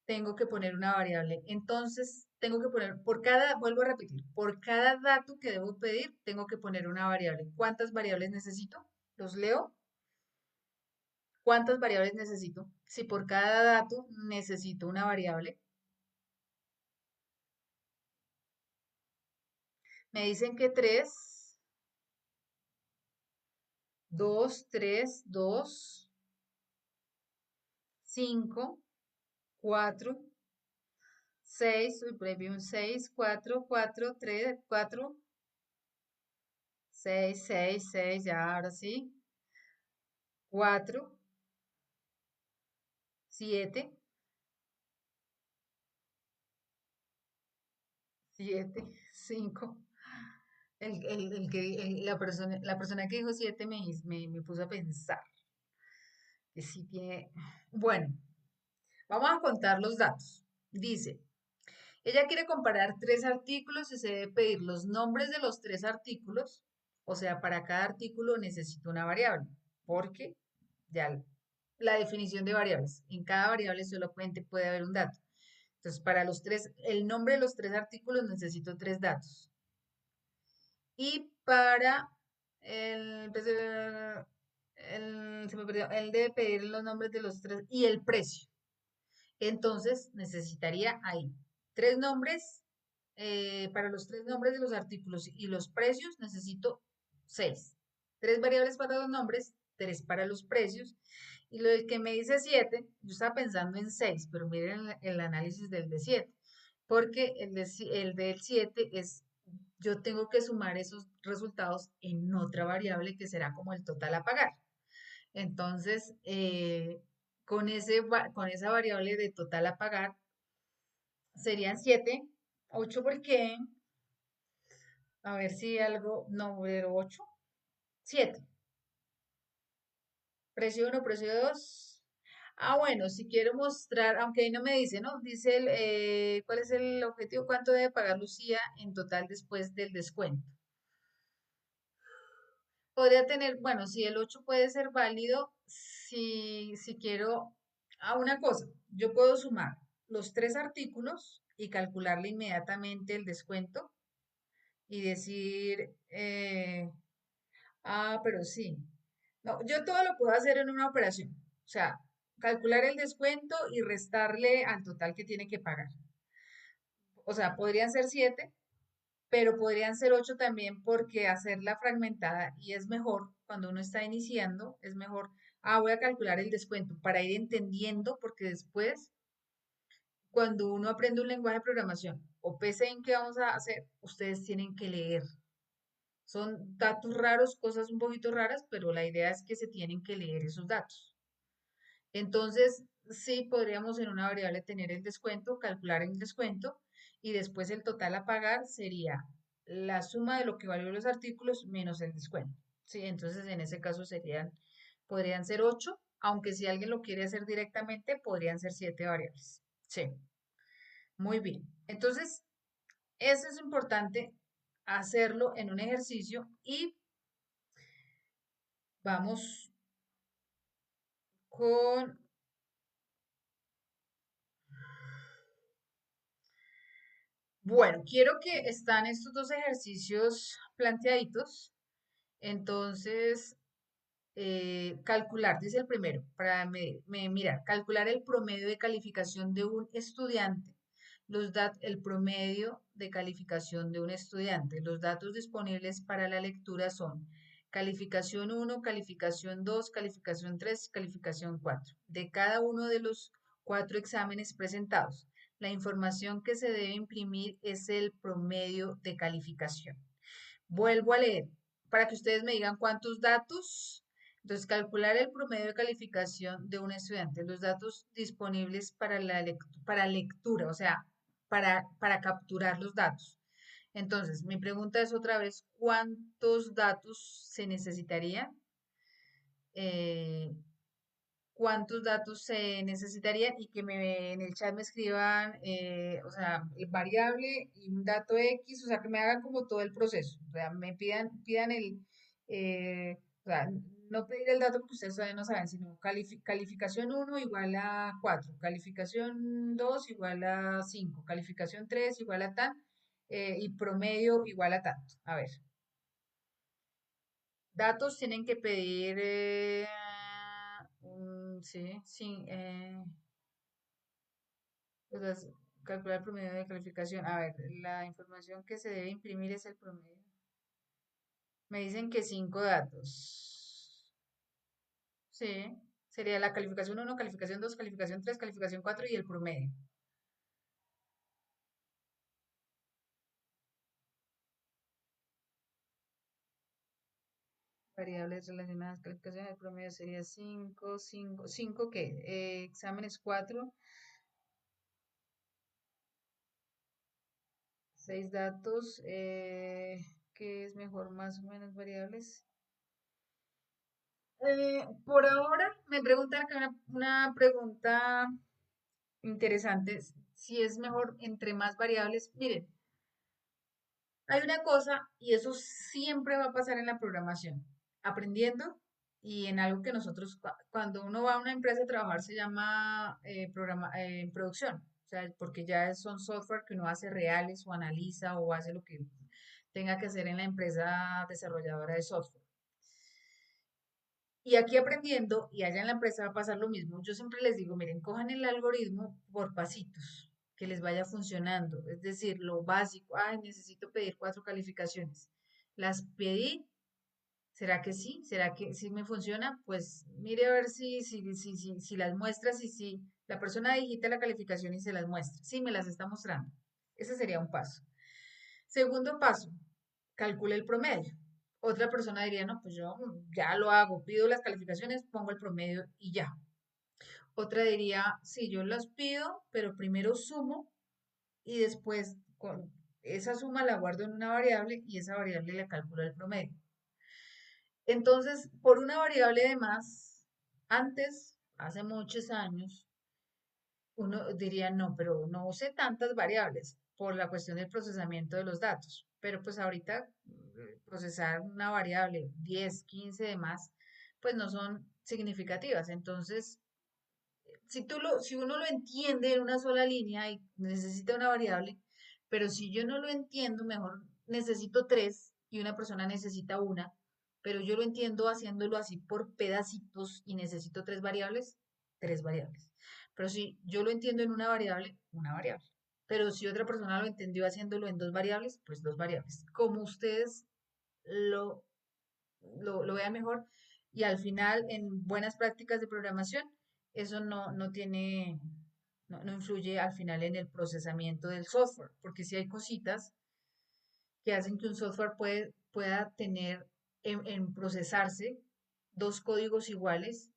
tengo que poner una variable. Entonces, tengo que poner, vuelvo a repetir, por cada dato que debo pedir, tengo que poner una variable. ¿Cuántas variables necesito? Los leo. ¿Cuántas variables necesito? Si por cada dato necesito una variable, me dicen que tres, dos, tres, dos, cinco, cuatro, seis, uy, por ahí vi un 6, 4, 4, 3, 4, 6, 6, 6, ya ahora sí, 4, 7, 7, 5. La persona que dijo 7 me puso a pensar que sí tiene. Bueno, vamos a contar los datos. Dice, ella quiere comparar tres artículos y se debe pedir los nombres de los tres artículos. O sea, para cada artículo necesito una variable, porque ya la definición de variables. En cada variable solamente puede haber un dato. Entonces, para los tres, el nombre de los tres artículos necesito tres datos. Y para se me perdió, él debe pedir los nombres de los tres y el precio. Entonces necesitaría ahí tres nombres. Para los tres nombres de los artículos y los precios necesito seis. Tres variables para los nombres, tres para los precios. Y lo del que me dice siete, yo estaba pensando en seis, pero miren el análisis del de siete. Porque el del 7 es, yo tengo que sumar esos resultados en otra variable que será como el total a pagar. Entonces, con esa variable de total a pagar serían 7, 8 porque, a ver si algo, no, pero 8, 7. Precio uno, precio 2. Ah, bueno, si quiero mostrar, aunque ahí no me dice, ¿no? Dice cuál es el objetivo, cuánto debe pagar Lucía en total después del descuento. Podría tener, bueno, si el 8 puede ser válido, si quiero, a una cosa, yo puedo sumar los tres artículos y calcularle inmediatamente el descuento y decir, pero sí. No, yo todo lo puedo hacer en una operación. O sea, calcular el descuento y restarle al total que tiene que pagar. O sea, podrían ser 7, pero podrían ser 8 también porque hacerla fragmentada y es mejor cuando uno está iniciando, es mejor, voy a calcular el descuento para ir entendiendo porque después, cuando uno aprende un lenguaje de programación o pese en qué vamos a hacer, ustedes tienen que leer. Son datos raros, cosas un poquito raras, pero la idea es que se tienen que leer esos datos. Entonces, sí podríamos en una variable tener el descuento, calcular el descuento y después el total a pagar sería la suma de lo que valió los artículos menos el descuento. Sí, entonces en ese caso podrían ser 8, aunque si alguien lo quiere hacer directamente, podrían ser 7 variables. Sí, muy bien. Entonces, eso es importante hacerlo en un ejercicio y vamos con, bueno, quiero que están estos dos ejercicios planteaditos. Entonces, calcular, dice el primero, para mirar, calcular el promedio de calificación de un estudiante, el promedio de calificación de un estudiante. Los datos disponibles para la lectura son calificación uno, calificación 2, calificación 3, calificación 4. De cada uno de los cuatro exámenes presentados, la información que se debe imprimir es el promedio de calificación. Vuelvo a leer para que ustedes me digan cuántos datos. Entonces, calcular el promedio de calificación de un estudiante, los datos disponibles para lectura, o sea, para capturar los datos. Entonces, mi pregunta es otra vez, ¿cuántos datos se necesitarían? eh, cuántos datos se necesitarían y que en el chat me escriban, o sea, el variable y un dato X, o sea, que me hagan como todo el proceso, o sea, pidan o sea, no pedir el dato porque ustedes todavía no saben, sino calificación uno igual a 4, calificación 2 igual a 5, calificación 3 igual a tan, y promedio igual a tanto. A ver, datos tienen que pedir, sí, sí, pues calcular el promedio de calificación. A ver, la información que se debe imprimir es el promedio. Me dicen que 5 datos. Sí, sería la calificación uno, calificación 2, calificación 3, calificación 4 y el promedio. Variables relacionadas, calificación, el promedio sería 5, 5, 5 ¿qué? Exámenes 4, 6 datos, ¿qué es mejor? Más o menos variables. Por ahora me preguntan acá una pregunta interesante, si es mejor entre más variables. Miren, hay una cosa y eso siempre va a pasar en la programación, aprendiendo y en algo que nosotros, cuando uno va a una empresa a trabajar, se llama producción, o sea, porque ya son software que uno hace reales o analiza o hace lo que tenga que hacer en la empresa desarrolladora de software. Y aquí aprendiendo, y allá en la empresa va a pasar lo mismo. Yo siempre les digo, miren, cojan el algoritmo por pasitos, que les vaya funcionando. Es decir, lo básico, ay, necesito pedir 4 calificaciones. Las pedí, ¿será que sí? ¿Será que sí me funciona? Pues mire a ver si las muestras y si la persona digita la calificación y se las muestra. Sí, me las está mostrando. Ese sería un paso. Segundo paso, calcule el promedio. Otra persona diría, no, pues yo ya lo hago, pido las calificaciones, pongo el promedio y ya. Otra diría, sí, yo las pido, pero primero sumo y después con esa suma la guardo en una variable y esa variable le calculo el promedio. Entonces, por una variable de más, antes, hace muchos años, uno diría, no, pero no use tantas variables por la cuestión del procesamiento de los datos. Pero pues ahorita procesar una variable 10, 15 de más, pues no son significativas. Entonces, si uno lo entiende en una sola línea y necesita una variable, pero si yo no lo entiendo, mejor necesito tres y una persona necesita una, pero yo lo entiendo haciéndolo así por pedacitos y necesito tres variables. Pero si yo lo entiendo en una variable. Pero si otra persona lo entendió haciéndolo en dos variables, pues dos variables. Como ustedes lo lo vea mejor y al final en buenas prácticas de programación, eso no influye al final en el procesamiento del software, porque si hay cositas que hacen que un software pueda tener en procesarse dos códigos iguales,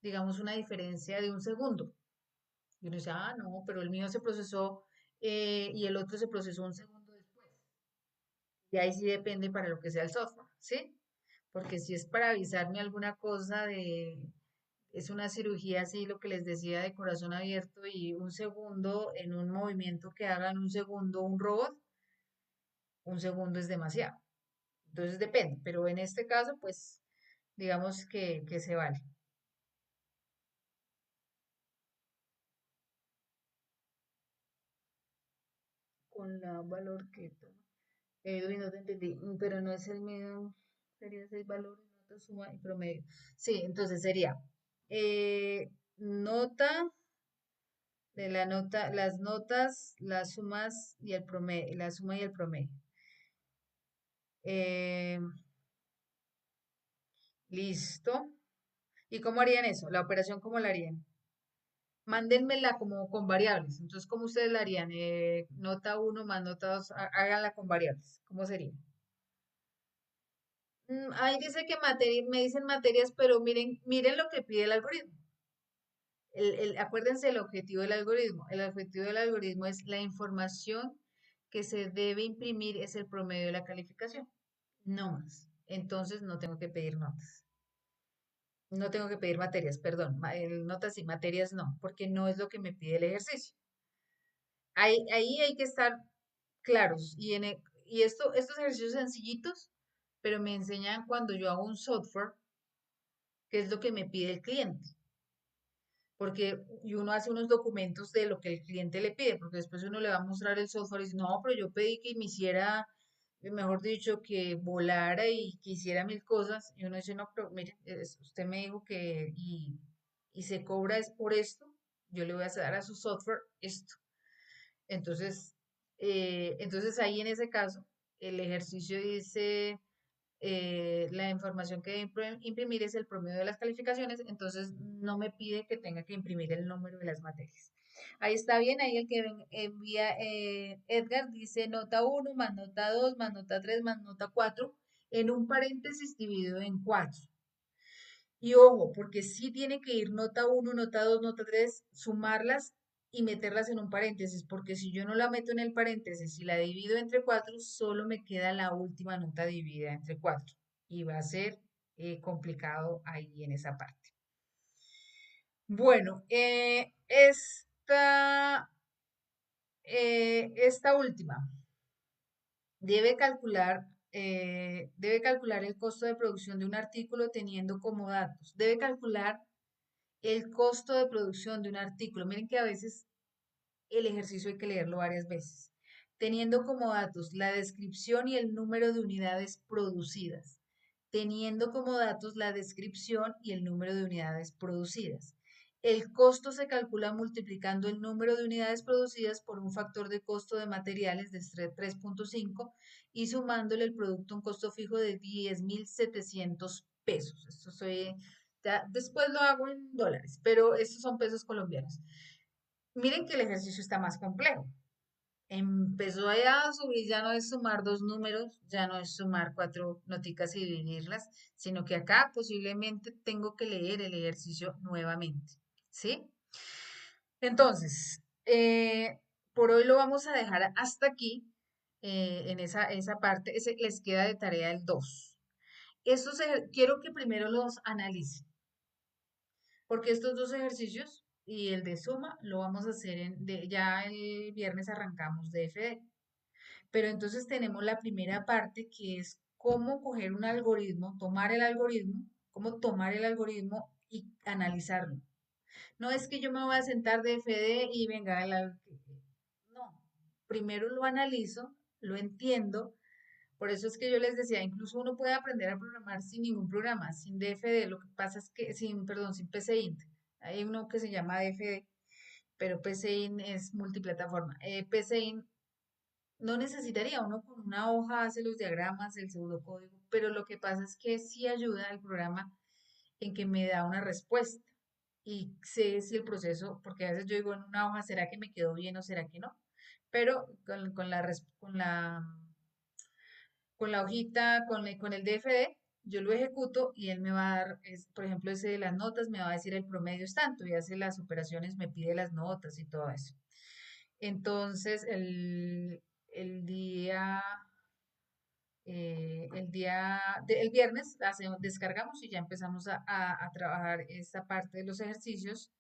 digamos una diferencia de un segundo. Y uno dice, ah, no, pero el mío se procesó y el otro se procesó un segundo después. Y ahí sí depende para lo que sea el software, ¿sí? Porque si es para avisarme alguna cosa es una cirugía así, lo que les decía de corazón abierto y un segundo en un movimiento que hagan un segundo un robot, un segundo es demasiado. Entonces depende, pero en este caso, pues digamos que se vale. Con la valor que toma. Edwin, no te entendí, pero no es el medio, sería 6 valores, nota, suma y promedio. Sí, entonces sería nota de la nota, las notas, las sumas y el promedio, la suma y el promedio. Eh, listo. ¿Y cómo harían eso? La operación, ¿cómo la harían? Mándenmela como con variables. Entonces, ¿cómo ustedes la harían? Nota uno más nota 2, háganla con variables. ¿Cómo sería? Ahí dice que me dicen materias, pero miren lo que pide el algoritmo. Acuérdense el objetivo del algoritmo. El objetivo del algoritmo es la información que se debe imprimir es el promedio de la calificación, no más. Entonces no tengo que pedir notas. No tengo que pedir materias, perdón, notas y materias no, porque no es lo que me pide el ejercicio. Ahí hay que estar claros y estos ejercicios sencillitos, pero me enseñan cuando yo hago un software, qué es lo que me pide el cliente. Porque y uno hace unos documentos de lo que el cliente le pide, porque después uno le va a mostrar el software y dice, no, pero yo pedí que me hiciera, mejor dicho, que volara y que hiciera mil cosas, y uno dice, no, pero mire, usted me dijo que, y se cobra es por esto, yo le voy a dar a su software esto. Entonces, entonces ahí en ese caso, el ejercicio dice la información que debe imprimir es el promedio de las calificaciones, entonces no me pide que tenga que imprimir el número de las materias. Ahí está bien, ahí el que envía Edgar dice nota uno más nota 2 más nota 3 más nota 4 en un paréntesis dividido en 4. Y ojo, porque sí tiene que ir nota uno nota 2 nota 3 sumarlas y meterlas en un paréntesis, porque si yo no la meto en el paréntesis y la divido entre 4 solo me queda la última nota dividida entre 4 y va a ser complicado ahí en esa parte. Bueno, esta última debe calcular el costo de producción de un artículo teniendo como datos. Debe calcular el costo de producción de un artículo. Miren que a veces el ejercicio hay que leerlo varias veces, teniendo como datos la descripción y el número de unidades producidas, teniendo como datos la descripción y el número de unidades producidas. El costo se calcula multiplicando el número de unidades producidas por un factor de costo de materiales de 3.5 y sumándole el producto a un costo fijo de 10.700 pesos. Después lo hago en dólares, pero estos son pesos colombianos. Miren que el ejercicio está más complejo. Empezó allá a subir, ya no es sumar dos números, ya no es sumar cuatro noticas y dividirlas, sino que acá posiblemente tengo que leer el ejercicio nuevamente. ¿Sí? Entonces, por hoy lo vamos a dejar hasta aquí, en esa parte. Les queda de tarea el 2. Quiero que primero los analicen, porque estos dos ejercicios y el de suma lo vamos a hacer ya el viernes arrancamos de FD. Pero entonces tenemos la primera parte que es cómo coger un algoritmo, cómo tomar el algoritmo y analizarlo. No es que yo me voy a sentar de FD y venga, no, primero lo analizo, lo entiendo. Por eso es que yo les decía, incluso uno puede aprender a programar sin ningún programa, sin DFD. Lo que pasa es que, perdón, sin PCInt. Hay uno que se llama DFD, pero PCInt es multiplataforma. PCInt no necesitaría, uno con una hoja hace los diagramas, el pseudocódigo, pero lo que pasa es que sí ayuda al programa en que me da una respuesta y sé si el proceso, porque a veces yo digo en una hoja, ¿será que me quedó bien o será que no? Pero con la hojita, con el DFD, yo lo ejecuto y él me va a dar, por ejemplo, ese de las notas, me va a decir el promedio es tanto y hace las operaciones, me pide las notas y todo eso. Entonces, el viernes descargamos y ya empezamos a trabajar esta parte de los ejercicios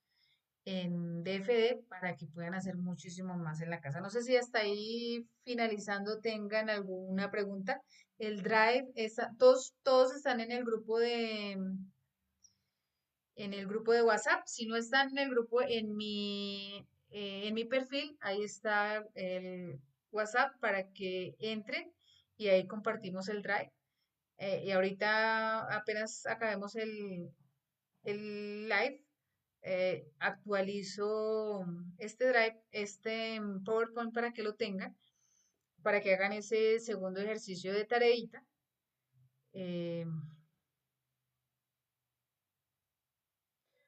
en DFD para que puedan hacer muchísimo más en la casa. No sé si hasta ahí finalizando tengan alguna pregunta. El Drive, todos están en el grupo de WhatsApp. Si no están en el grupo, en mi perfil, ahí está el WhatsApp para que entren y ahí compartimos el Drive. Y ahorita apenas acabemos el live, actualizo este Drive, PowerPoint para que lo tengan, para que hagan ese segundo ejercicio de tareita. Eh,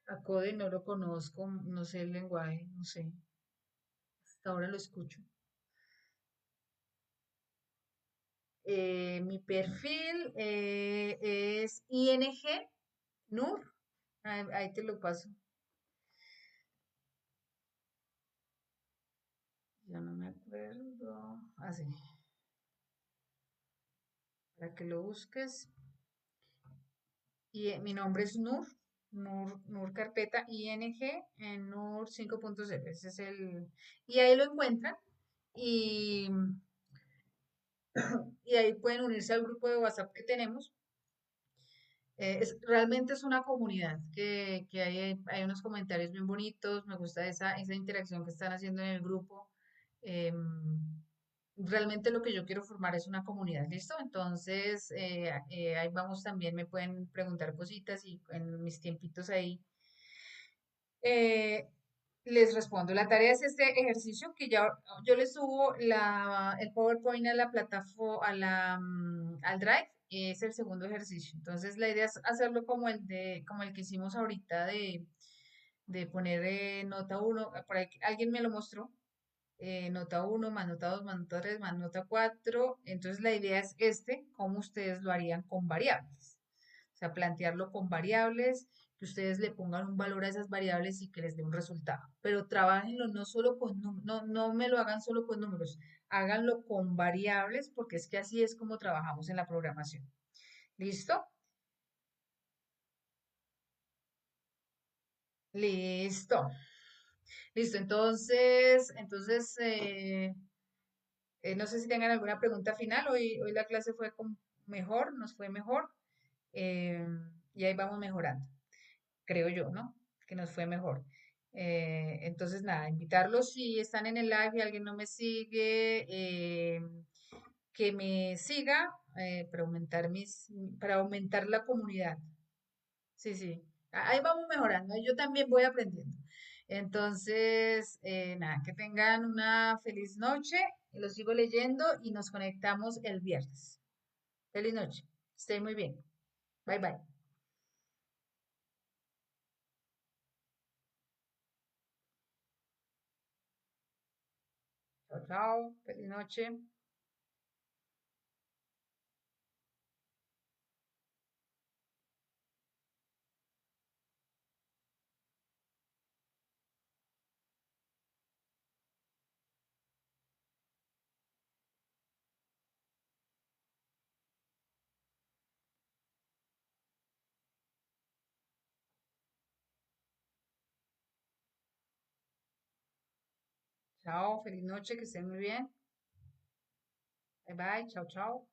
a Code no lo conozco, no sé el lenguaje, no sé, hasta ahora lo escucho. Mi perfil es ING NUR, ahí te lo paso. Ya no me acuerdo. Así, para que lo busques. Y mi nombre es Nur. NUR carpeta ING en NUR 5.0. Ese es y ahí lo encuentran y, y ahí pueden unirse al grupo de WhatsApp que tenemos. Realmente es una comunidad que hay unos comentarios bien bonitos, me gusta esa interacción que están haciendo en el grupo. Em, Realmente lo que yo quiero formar es una comunidad, ¿listo? Entonces, ahí vamos también, me pueden preguntar cositas y en mis tiempitos ahí eh, les respondo. La tarea es este ejercicio que ya yo le subo el PowerPoint a la plataforma, al Drive. Es el segundo ejercicio. Entonces, la idea es hacerlo como el que hicimos ahorita de poner nota uno. Por ahí alguien me lo mostró. Nota uno más nota 2 más nota 3 más nota 4. Entonces, la idea es cómo ustedes lo harían con variables. O sea, plantearlo con variables, que ustedes le pongan un valor a esas variables y que les dé un resultado. Pero trabajenlo no solo con números, no me lo hagan solo con números, háganlo con variables porque es que así es como trabajamos en la programación. ¿Listo? Listo. Listo. No sé si tengan alguna pregunta final. Hoy la clase fue mejor, nos fue mejor. eh, y ahí vamos mejorando. Creo yo, ¿no? Que nos fue mejor. Entonces, nada, invitarlos si están en el live y alguien no me sigue, que me siga para aumentar la comunidad. Sí, sí. Ahí vamos mejorando. Yo también voy aprendiendo. Entonces, nada, que tengan una feliz noche. Lo sigo leyendo y nos conectamos el viernes. Feliz noche. Estén muy bien. Bye bye. Chao, chao. Feliz noche. Chao, feliz noche, que estén muy bien. Bye bye, chao, chao.